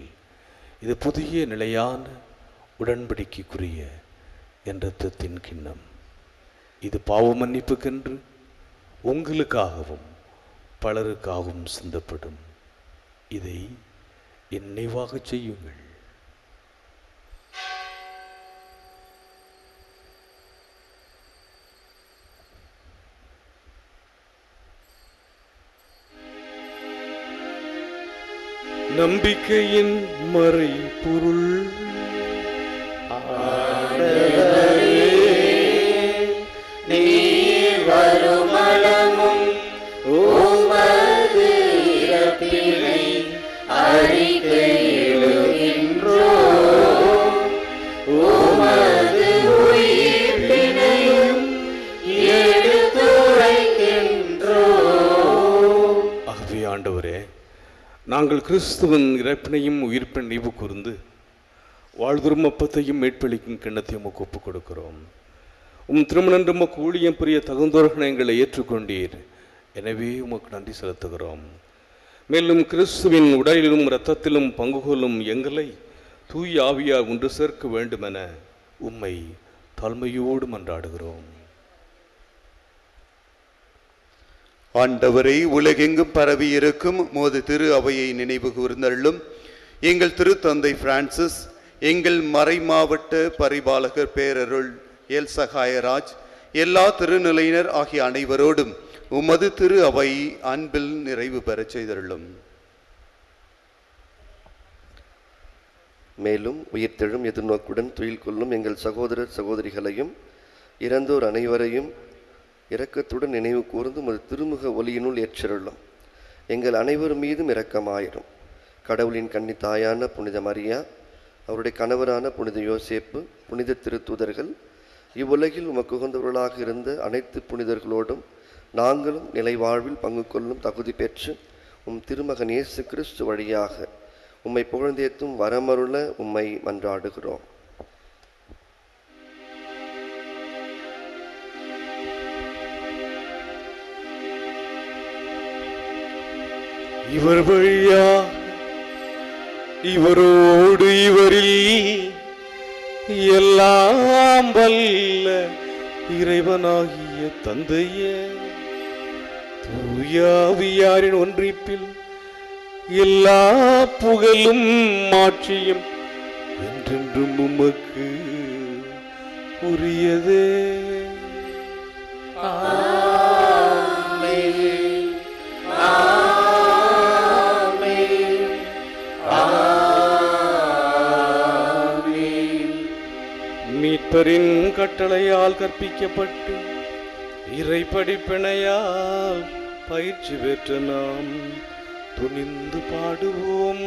இது புதிய நிலையான உடன்படிக்கைக்குரிய என் இரத்தத்தின் கிண்ணம். இது பாவ மன்னிப்புக்கென்று உங்களுக்காகவும் பலருக்காகவும் சிந்தப்படும். இதை என் நினைவாக செய்யுங்கள். நம்பிக்கையின் மறை பொருள். ஆண்டவரே, ஆண்டவரே, நாங்கள் கிறிஸ்துவின் இறப்பினையும் உயிர்ப்பின் நினைவு கூர்ந்து வாழ்தரும் அப்பத்தையும் மீட்பளிக்கும் கிண்ணத்தையும் உமக்கு ஒப்புக் கொடுக்கிறோம். திருமணன்று உமக்கு ஊழியம் புரிய தகுந்தோர்கள் எங்களை ஏற்றுக்கொண்டீர். எனவே உமக்கு நன்றி செலுத்துகிறோம். மேலும் கிறிஸ்துவின் உடலிலும் இரத்தத்திலும் பங்கு கொள்ளும் எங்களை தூய் ஆவியார் ஒன்று சேர்க்க வேண்டுமென உம்மை தாழ்மையோடு மன்றாடுகிறோம். ஆண்டவரை, உலகெங்கும் பரவி இருக்கும் மோது திரு அவையை நினைவு கூர்ந்தள்ளும். எங்கள் திருத்தந்தை பிரான்சிஸ், எங்கள் மறை மாவட்ட பரிபாலகர் பேரருள் எல் சகாயராஜ், எல்லா திருநிலையினர் ஆகிய அனைவரோடும் உமது திரு அவை அன்பில் நிறைவு பெறச் செய்தருளும். மேலும் உயிர்த்தெழும் எதிர்நோக்குடன் துயில் கொள்ளும் எங்கள் சகோதரர் சகோதரிகளையும் இறந்தோர் அனைவரையும் இரக்கத்துடன் நினைவு கூர்ந்து உமது திருமுக ஒளியினுள் ஏற்றருளும். எங்கள் அனைவர் மீதும் இரக்கமாயிரும். கடவுளின் கன்னி தாயான புனித மரியா, அவருடைய கணவரான புனித யோசேப்பு, புனித திருத்தூதர்கள், இவ்வுலகில் உமக்கு உகந்தவர்களாக இருந்த அனைத்து புனிதர்களோடும் நாங்களும் நிலை வாழ்வில் பங்கு கொள்ளும் தகுதி பெற்று திருமகன் இயேசு கிறிஸ்து வழியாக உம்மை புகழ்ந்தேத்தும் வரமருள உம்மை மன்றாடுகிறோம். இவர் வழியா இவரோடு இவரில் எல்லாம் வல்ல இறைவனாகிய தந்தையே, தூயாவியாரின் ஒன்றிப்பில் எல்லா புகழும் மாட்சியும் என்றென்றும் உமக்கு உரியதே. மீட்பரின் கட்டளையால் கற்பிக்கப்பட்டு இறை படிப்பினையால் பயிற்சி பெற்ற நாம் துணிந்து பாடுவோம்.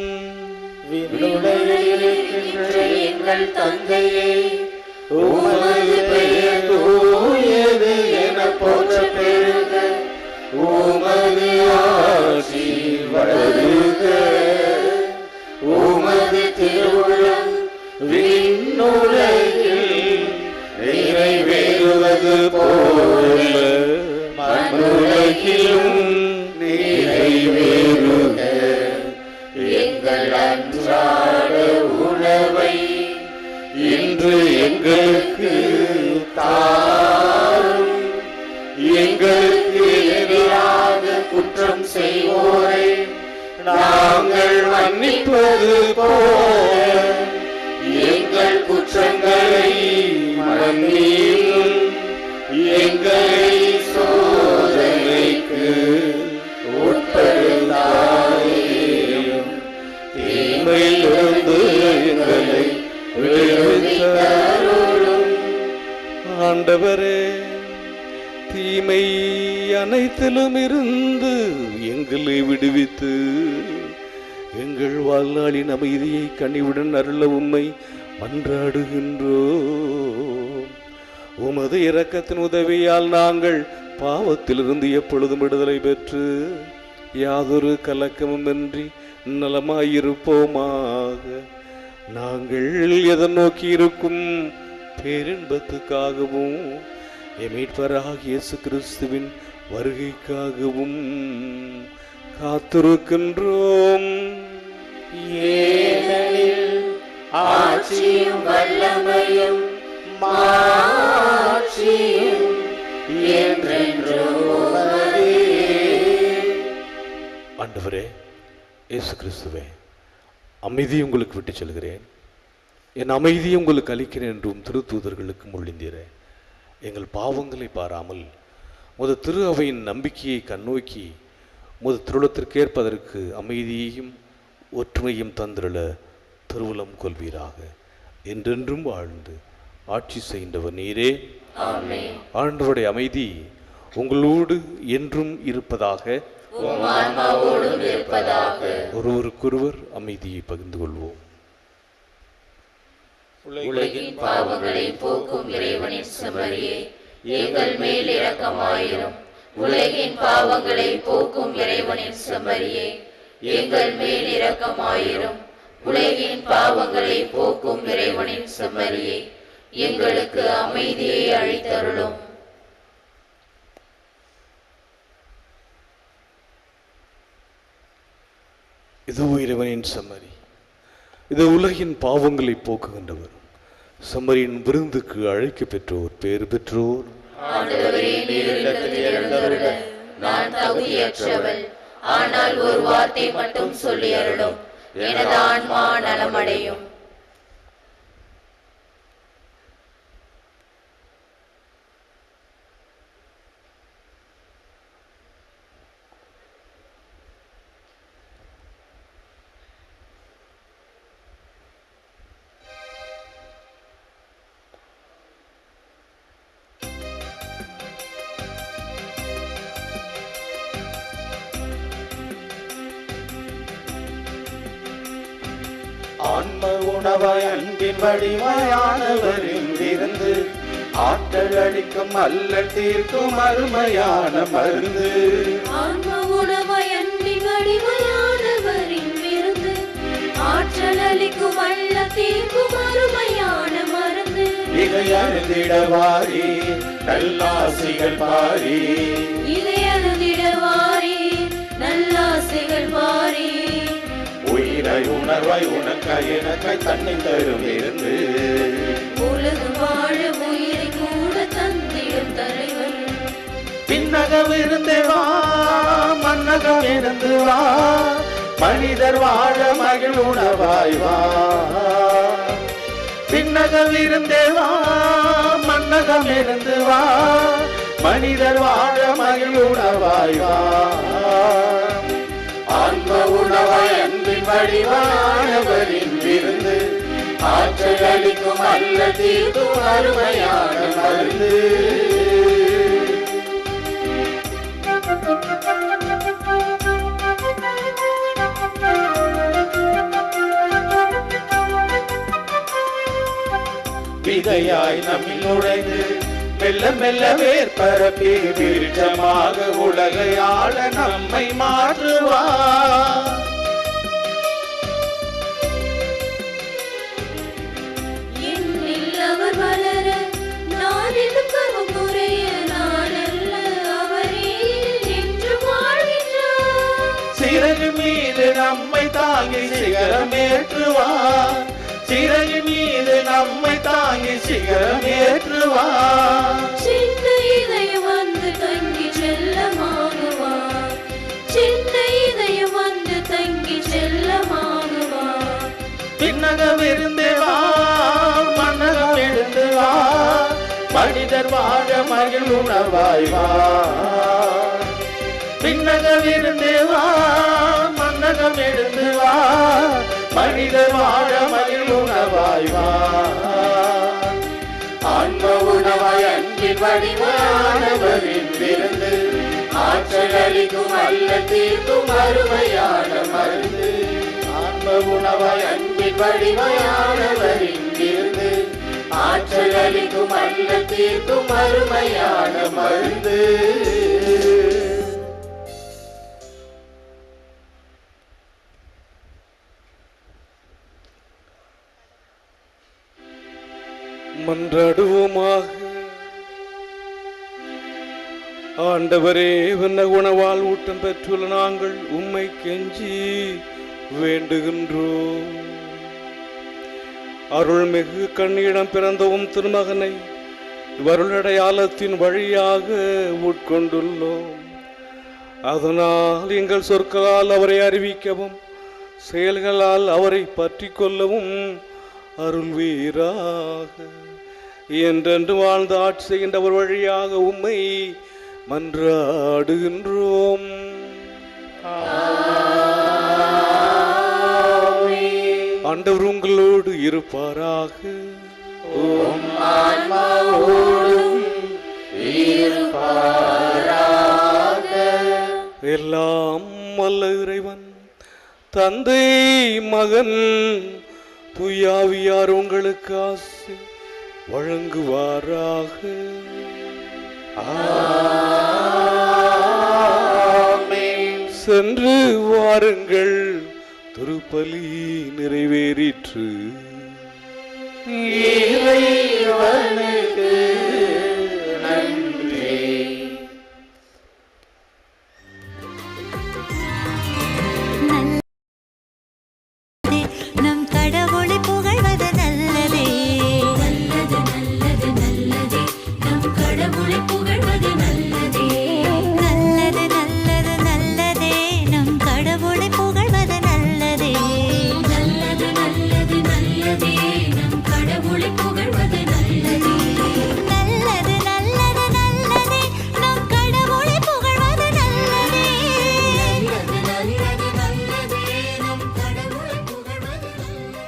எங்கள் தந்தையே, உமது பெயர் தூயது என போற்ற பெறுக. உமது ஆட்சி வருக. உமது திருவுளம் விண்ணுலகில் நிறைவேறுவது போல மண்ணுலகிலும் நிறைவேறுக. எங்கள் அன்றாட உணவை இன்று எங்களுக்கு தாரும். எங்களுக்கு எதிராக குற்றம் செய்வோரை நாங்கள் மன்னிப்பது போல எங்கள் குற்றங்களை மன்னியும். எங்களை சோதனைக்கு உட்படுத்தாதேயும், தீமையிலிருந்து எங்களை விடுவித்தருளும். ஆண்டவரே, தீமை அனைத்திலும் இருந்து எங்களை விடுவித்து எங்கள் வாழ்நாளின் அமைதியை கனிவுடன் அருள உம்மை மன்றாடுகின்றோம். உமது இரக்கத்தின் உதவியால் நாங்கள் பாவத்திலிருந்து எப்பொழுதும் விடுதலை பெற்று யாதொரு கலக்கமுமின்றி நலமாயிருப்போமாக. நாங்கள் எதை நோக்கி இருக்கும் பேரின்பத்துக்காகவும் மீட்பராகிய இயேசு கிறிஸ்துவின் வருகைக்காகவும் காத்திருக்கின்றோம். ஏனெனில் ஆட்சியும் வல்லமையும் மாட்சியும் என்றென்றும் உமதே. ஆண்டவரே இயேசு கிறிஸ்துவே, அமைதி உங்களுக்கு விட்டு செல்கிறேன், என் அமைதியை உங்களுக்கு அளிக்கிறேன் என்றும் திருத்தூதர்களுக்கு மொழிந்தீரே. எங்கள் பாவங்களை பாராமல் முத திரு அவையின் நம்பிக்கையை கண்ணோக்கி முத திருளத்திற்கேற்பதற்கு அமைதியையும் ஒற்றுமையும் தந்திரள திருவுளம் கொள்வீராக. என்றென்றும் வாழ்ந்து ஆட்சி செய்கின்றவர் நீரே. ஆண்டவருடைய அமைதி உங்களோடு என்றும் இருப்பதாக. ஒருவருக்கொருவர் அமைதியை பகிர்ந்து கொள்வோம். உலகின் பாவங்களை போக்கும் இறைவனின் செம்மறியே, எங்கள் மேல் இரக்கமாயிரும். உலகின் பாவங்களை போக்கும் இறைவனின் செம்மறியே, எங்கள் மேல் இரக்கமாயிரும். உலகின் பாவங்களை போக்கும் இறைவனின் செம்மறியே, எங்களுக்கு அமைதியை அளித்தருளும். இதோ இறைவனின் செம்மறி, இது உலகின் பாவங்களை போக்குகின்றவர். செம்மறியின் விருந்துக்கு அழைக்க பெற்றோர், பேறு பெற்றோர். ஆண்டவரே, நீர் இல்லத்தில் எழுந்தருள நான் தகுதியற்றவள். ஆனால் ஒரு வார்த்தை மட்டும் சொல்லி அருளும், எனது ஆன்மா நலமடையும். ஆன்ம உணவாய் அன்பின் வடிவாயானவரின் விருந்து, ஆற்றல் அளிக்கும் அல்லல் தீர்க்கும் அருமையான மருந்து. ஆன்ம உணவாய் அன்பின் வடிவாயானவரின் விருந்து, ஆற்றல் அளிக்கும் அல்லல் தீர்க்கும் அருமையான மருந்து. இதை அருந்திடவாரி நல்லாசிகள் பாரி, இதை அருந்திடவாரி நல்லாசிகள் பாரி. உயிரை உணர்வாய் உனக்காய் எனக்காய் தன்னை தரும் இருந்து, உலகு வாழ உயிரை கூட தந்திடும் தலைவன். பின்னகம் இருந்து வா மன்னகம் இருந்து வா, மனிதர் வாழ மகிழ் உணவாய் வா. பின்னகம் இருந்து வா மன்னகம் இருந்து வா, மனிதர் வாழ மகிழ் உணவாய் வா. ஆன்ம உணவாய் அன்பின் வடிவானவரின் விருந்து, ஆற்றல் அளிக்கும் அல்லல் தீர்க்கும் அருமையான மருந்து. விதையாய் நம்மில் நுழைந்து மெல்ல மெல்ல வேர் பரப்பி விருட்சமாக உலகை ஆள நம்மை மாற்றுவார். என்னில் அவர் வளர நான் எதுக்கவும் குறைய நான் அல்ல, அவரே என்று வாழ்கின்றார். சிறகு மீது நம்மை தாங்கி சிகரம் ஏற்றுவார், சிறகு மீது நம்மை தாங்கி சிகரம் ஏற்றுவார். சின்ன இதயம் வந்து தங்கி செல்லமாகுவார், சின்ன இதயம் வந்து தங்கி செல்லமாகுவார். பின்னகம் இருந்து வா மன்னகம் எழுந்து வா, மனிதர் வாழ மகிழ் உணவாய் வா. பின்னகம் இருந்து வா மன்னகம் எழுந்து வா, மனிதர் வாழ மகிழ் உணவாய் வா. ஆன்ம உணவாய் அன்பின் வடிவானவரின் விருந்து, ஆற்றல் அளிக்கும் அல்லல் தீர்க்கும் அருமையான மருந்து. ஆன்ம உணவாய் அன்பின் வடிவானவரின் விருந்து, ஆற்றல் அளிக்கும் அல்லல் தீர்க்கும் அருமையான மருந்து. மன்றாடுவோமாக. ஆண்டவரே, விண்ண உணவால் ஊட்டம் பெற்றுள்ள நாங்கள் உம்மை கெஞ்சி வேண்டுகின்றோம். அருள்மிகு கண்ணியிடம் பிறந்தவும் திருமகனை வருளடையாளத்தின் வழியாக உட்கொண்டுள்ளோம். அதனால் எங்கள் சொற்களால் அவரை அறிவிக்கவும் செயல்களால் அவரை பற்றி கொள்ளவும் அருள்வீராக. என்றென்று வாழ்ந்து ஆட்சி செய்கின்றவர் வழியாக உம்மை மன்றாடுகின்றோம். ஆண்டவர் உங்களோடு இருப்பாராக. எல்லாம் வல்ல இறைவன் தந்தை மகன் தூயாவியார் உங்களுக்கு ஆசி வழங்குவாராக. சென்று வாருங்கள், திருப்பலி நிறைவேறிற்று. இறைவனுக்கு நன்றி. நம் கடவுளை புகழ்வது நல்லதே. நல்லது நல்லது நல்லதே, நம் கடவுளை புகழ்வது நல்லதே. நல்லது நல்லது நல்லதே, நம் கடவுளை புகழ்வது நல்லதே. நல்லது நல்லது நல்லதே, நம் கடவுளை புகழ்வது நல்லதே. நல்லது நல்லது நல்லதே, நம் கடவுளை புகழ்வது நல்லதே. நல்லது நல்லது நல்லதே, நம் கடவுளை புகழ்வது நல்லதே.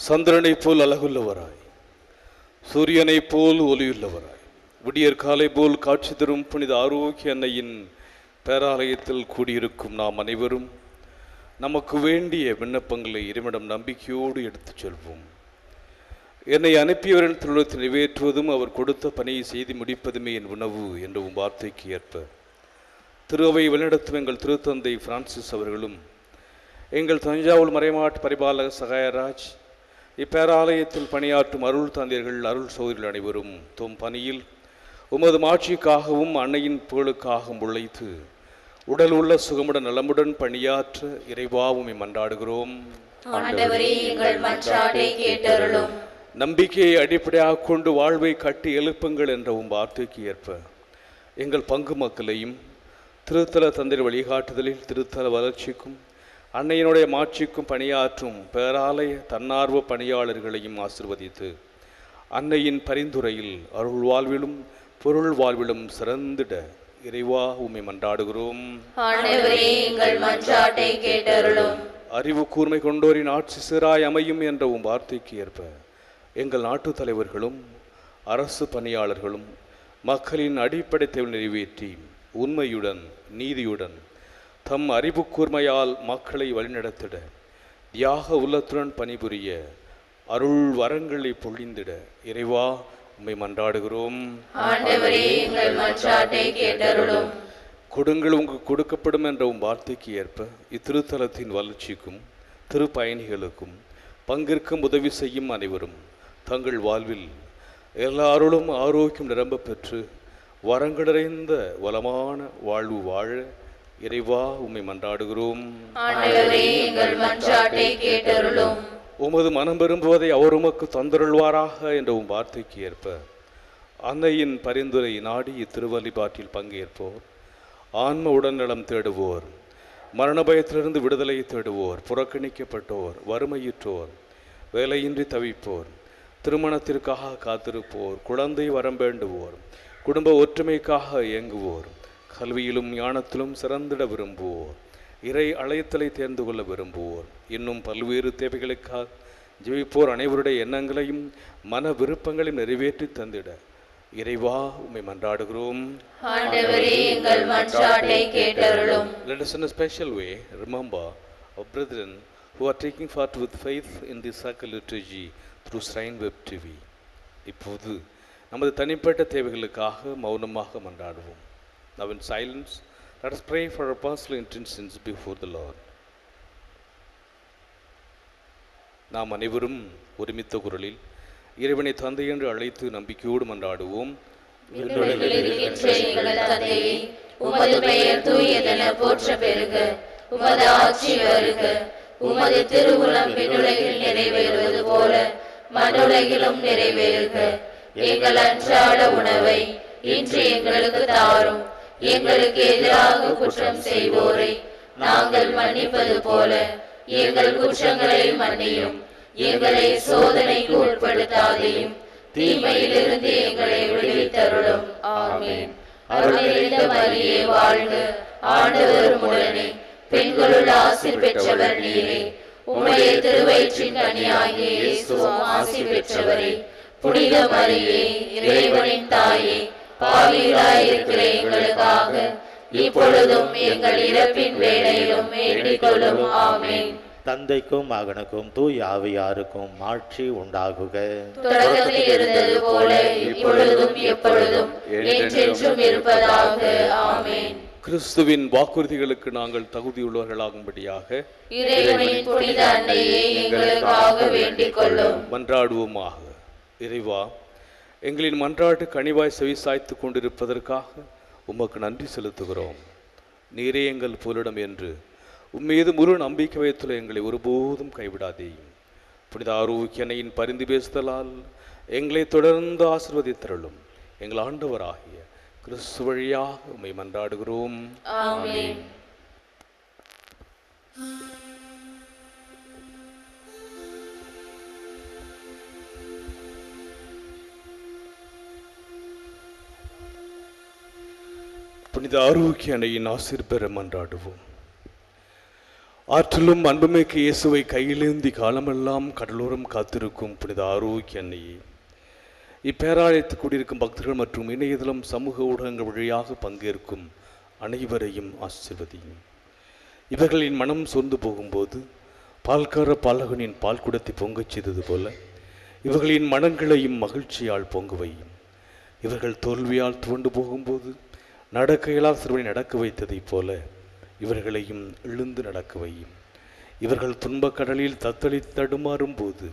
சந்திரனைப் போல் அழகுள்ளவராய், சூரியனைப் போல் ஒளியுள்ளவராய், விடியற் காலை போல் காட்சி தரும் புனித ஆரோக்கிய அன்னையின் பேராலயத்தில் கூடியிருக்கும் நாம் அனைவரும் நமக்கு வேண்டிய விண்ணப்பங்களை இறைவனிடம் நம்பிக்கையோடு எடுத்துச் செல்வோம். என்னை அனுப்பியவரின் திருவுளத்தை நிறைவேற்றுவதும் அவர் கொடுத்த பணியை செய்து முடிப்பதுமே என் உணவு என்ற வார்த்தைக்கு ஏற்ப திரு அவை வழிநடத்தும் எங்கள் திருத்தந்தை பிரான்சிஸ் அவர்களும் எங்கள் தஞ்சாவூர் மறைமாவட்ட பரிபாலகர் சகாயராஜ், இப்பேராலயத்தில் பணியாற்றும் அருள் தந்தையர்கள், அருள் சகோதரிகள் அனைவரும் தும் பணியில் உமது மாட்சிக்காகவும் அன்னையின் புகழுக்காகவும் உழைத்து உடல் உள்ள சுகமுடன் நலமுடன் பணியாற்ற இறைவா உம்மை மன்றாடுகிறோம். ஆண்டவரே, எங்கள் மன்றாட்டை கேட்டருளும். நம்பிக்கையை அடிப்படையாக கொண்டு வாழ்வை கட்டி எழுப்புங்கள் என்ற வார்த்தைக்கு ஏற்ப எங்கள் பங்கு மக்களையும் திருத்தல தந்தையர் வழிகாட்டுதலில் திருத்தல வளர்ச்சிக்கும் அன்னையினுடைய மாட்சிக்கும் பணியாற்றும் பேராலய தன்னார்வ பணியாளர்களையும் ஆசிர்வதித்து அன்னையின் பரிந்துரையில் அருள் வாழ்விலும் பொருள் வாழ்விலும் சிறந்திட இறைவா உம்மை மன்றாடுகிறோம். ஆண்டவரே, எங்கள் மன்றாட்டை கேட்டருளும். அறிவு கூர்மை கொண்டோரின் ஆட்சி சிறாய் அமையும் என்ற வார்த்தைக்கு ஏற்ப எங்கள் நாட்டு தலைவர்களும் அரசு பணியாளர்களும் மக்களின் அடிப்படை தேவை நிறைவேற்றி உண்மையுடன் நீதியுடன் தம் அறிவு கூர்மையால் மக்களை வழிநடத்திட தியாக உள்ளத்துடன் பணிபுரிய அருள் வரங்களை பொழிந்திட இறைவா உம்மை மன்றாடுகிறோம். ஆண்டவரே, எங்கள் மன்றாட்டை கேட்டருளும். கொடுங்கள் உங்களுக்கு கொடுக்கப்படும் என்ற வார்த்தைக்கு ஏற்ப இத்திருத்தலத்தின் வளர்ச்சிக்கும் திருப்பயணிகளுக்கும் பங்கிற்கும் உதவி செய்யும் அனைவரும் தங்கள் வாழ்வில் எல்லாருளும் ஆரோக்கியம் நிரம்ப பெற்று வரங்கள் நிறைந்த வளமான வாழ்வு வாழ இறைவா உம்மை மன்றாடுகிறோம். ஆண்டவரே, எங்கள் மன்றாட்டை கேட்டருளும். உமது மனம் விரும்புவதை அவர் உமக்கு தந்தருள்வாராக என்ற வார்த்தைக்கு ஏற்ப அன்னையின் பரிந்துரை நாடி இத்திருவழிபாட்டில் பங்கேற்போர், ஆன்ம உடல்நலம் தேடுவோர், மரண பயத்திலிருந்து விடுதலை தேடுவோர், புறக்கணிக்கப்பட்டோர், வறுமையுற்றோர், வேலையின்றி தவிப்போர், திருமணத்திற்காக காத்திருப்போர், குழந்தை வரம் வேண்டுவோர், குடும்ப ஒற்றுமைக்காக இயங்குவோர், கல்வியிலும் ஞானத்திலும் சிறந்திட விரும்புவோர், இறை அழைத்தலை தேர்ந்து கொள்ள விரும்புவோர், இன்னும் பல்வேறு தேவைகளுக்காக ஜெபிப்போர் அனைவருடைய எண்ணங்களையும் மன விருப்பங்களையும் நிறைவேற்றி தந்திட இறைவா உம்மை மன்றாடுகிறோம். ஆண்டவரே, எங்கள் மன்றாட்டை கேட்டருளும். Let us in a special way remember our brethren who are taking part with faith in the sacred liturgy through Shrine Web TV. இப்போது நமது தனிப்பட்ட தேவைகளுக்காக மௌனமாக மன்றாடுவோம். Now in silence, let us pray for our personal intentions before the Lord. நாம் அனைவரும் ஒருமித்த குரலில் இறைவனை தந்தை என்று அழைத்து நம்பிக்கையோடு மன்றாடுவோம். விண்ணுலகில் இருக்கின்ற எங்கள் தந்தையே, உமது பெயர் தூயதென போற்ற பெறுக. உமது ஆட்சி வருக. உமது திருவுளம் விண்ணுலகில் நிறைவேறுவது போல மண்ணுலகிலும் நிறைவேறுக. எங்கள் அன்றாட உணவை இன்று எங்களுக்கு தாரும். எங்களுக்கு எதிராக குற்றம் செய்வோரை நாங்கள் மன்னிப்பது போல எங்கள் குற்றங்களை மன்னியும். எங்களை சோதனைக்கு உட்படுத்தாதையும் தீமையிலிருந்து எங்களை விடுவித்தருளும். ஆமென். அருள் நிறைந்த மரியே வாழ்க. ஆண்டவர் உடனே பெண்களுள் ஆசீர் பெற்றவர் நீரே. உம்முடைய திருவயிற்றின் கனியாகிய இயேசுவும் ஆசீர் பெற்றவரே. புனித மரியே, இறைவனின் தாயே, பாவிகளாயிருக்கிற எங்களுக்காக இப்பொழுதும் எங்கள் இறப்பின் வேளையிலும் வேண்டிக் கொள்ளும். ஆமென். தந்தைக்கும் மகனுக்கும் தூய் ஆவியாருக்கும் ஆட்சி உண்டாகுக. தொடக்கத்தில் இருந்தது போல இப்பொழுதும் எப்பொழுதும் என்றென்றும் இருப்பதாக. ஆமென். கிறிஸ்துவின் வாக்குறுதிகளுக்கு நாங்கள் தகுதியுள்ளவர்களாகும்படியாக இறைவனின் புனித அன்னையே, எங்களுக்காக வேண்டிக் கொள்ளும். மன்றாடுவோமாக. இறைவா, எங்களின் மன்றாட்டு கனிவாய் செவிசாய்த்து கொண்டிருப்பதற்காக உமக்கு நன்றி செலுத்துகிறோம். நீரே எங்கள் புலிடம் என்று உம்மீது முழு நம்பிக்கை வைத்துள்ள எங்களை ஒருபோதும் கைவிடாதேயும். புனித ஆரோக்கியனையின் பரிந்து பேசுதலால் எங்களை தொடர்ந்து ஆசீர்வதித்தருளும். எங்கள் ஆண்டவராகிய கிறிஸ்து வழியாக உம்மை மன்றாடுகிறோம். ஆமென். புனித ஆரோக்கிய அன்னையின் ஆசீர் பெற மன்றாடுவோம். ஆற்றலும் அன்புமிக்க இயேசுவை கையிலேந்தி காலமெல்லாம் கடலோரம் காத்திருக்கும் புனித ஆரோக்கிய அன்னையே, இப்பேராலயத்தில் கூடியிருக்கும் பக்தர்கள் மற்றும் இணையதளம் சமூக ஊடகங்கள் வழியாக பங்கேற்கும் அனைவரையும் ஆசீர்வதியும். இவர்களின் மனம் சோர்ந்து போகும்போது பால்கார பாலகனின் பால் குடத்தை பொங்கச் செய்தது போல இவர்களின் மனங்களையும் மகிழ்ச்சியால் பொங்குவையும். இவர்கள் தோல்வியால் துவண்டு போகும்போது நடக்க இயலாத சிறுவனை நடக்க வைத்ததைப் போல இவர்களையும் எழுந்து நடக்க வையும். இவர்கள் துன்பக் கடலில் தத்தளித்து தடுமாறும் போது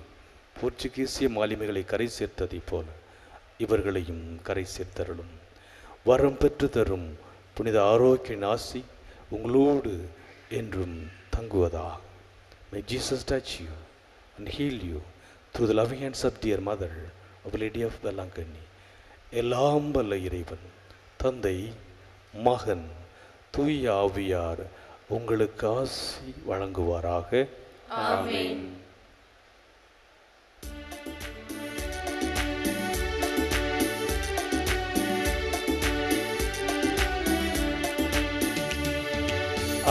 போர்ச்சுகீசிய மாலுமிகளை கரை சேர்த்ததைப் போல இவர்களையும் கரை சேர்த்தருளும். வரம் பெற்று தரும் புனித ஆரோக்கிய ஆசி உங்களோடு என்றும் தங்குவதாக. May Jesus touch you and heal you through the loving hands of dear Mother of Lady of Belangani. எல்லாம் வல்ல இறைவன் தந்தை, மகன், தூய ஆவியார் உங்களுக்கு ஆசி வழங்குவாராக. ஆமென்.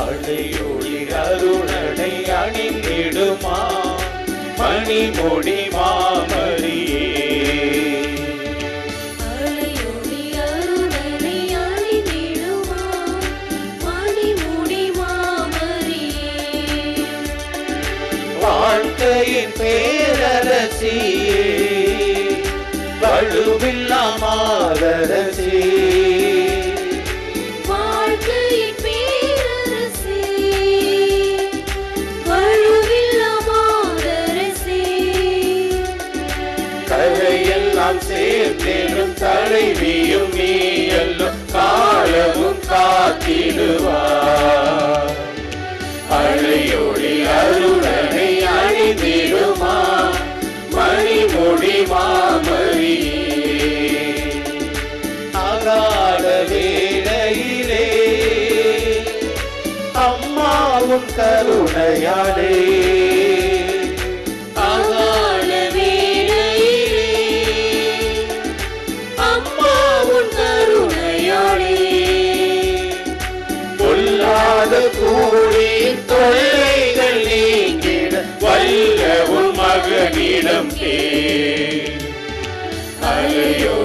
அடையொளி அருணனை அணிந்திடுமா மணிமொழி மாமரியே. அலையொளி அருணனை அணிந்திடுமா மணிமுடி மாமரியே. வாழ்க்கையின் பேரரசியே, வலுவில்லா மாதரசி. வாழ்க்கையின் பேரரசி, வலுவில்லா மாதரசி. கரையெல்லாம் சேர்த்தேனும் தலைவியும் நீ எல்லாம் காலமும் காத்திடுவார். அழையொளி அருணனை அணிந்திடுமா மணிமொழி மாமரியே. அகால வேளையிலே அம்மாவும் கருணையாளே. அகால வேளையிலே அம்மாவுன் கருணையாளே. பொல்லாத கூடியின் தொல்லைகள் நீங்கிட வல்ல உன் மகனிடம் கே. அலையோ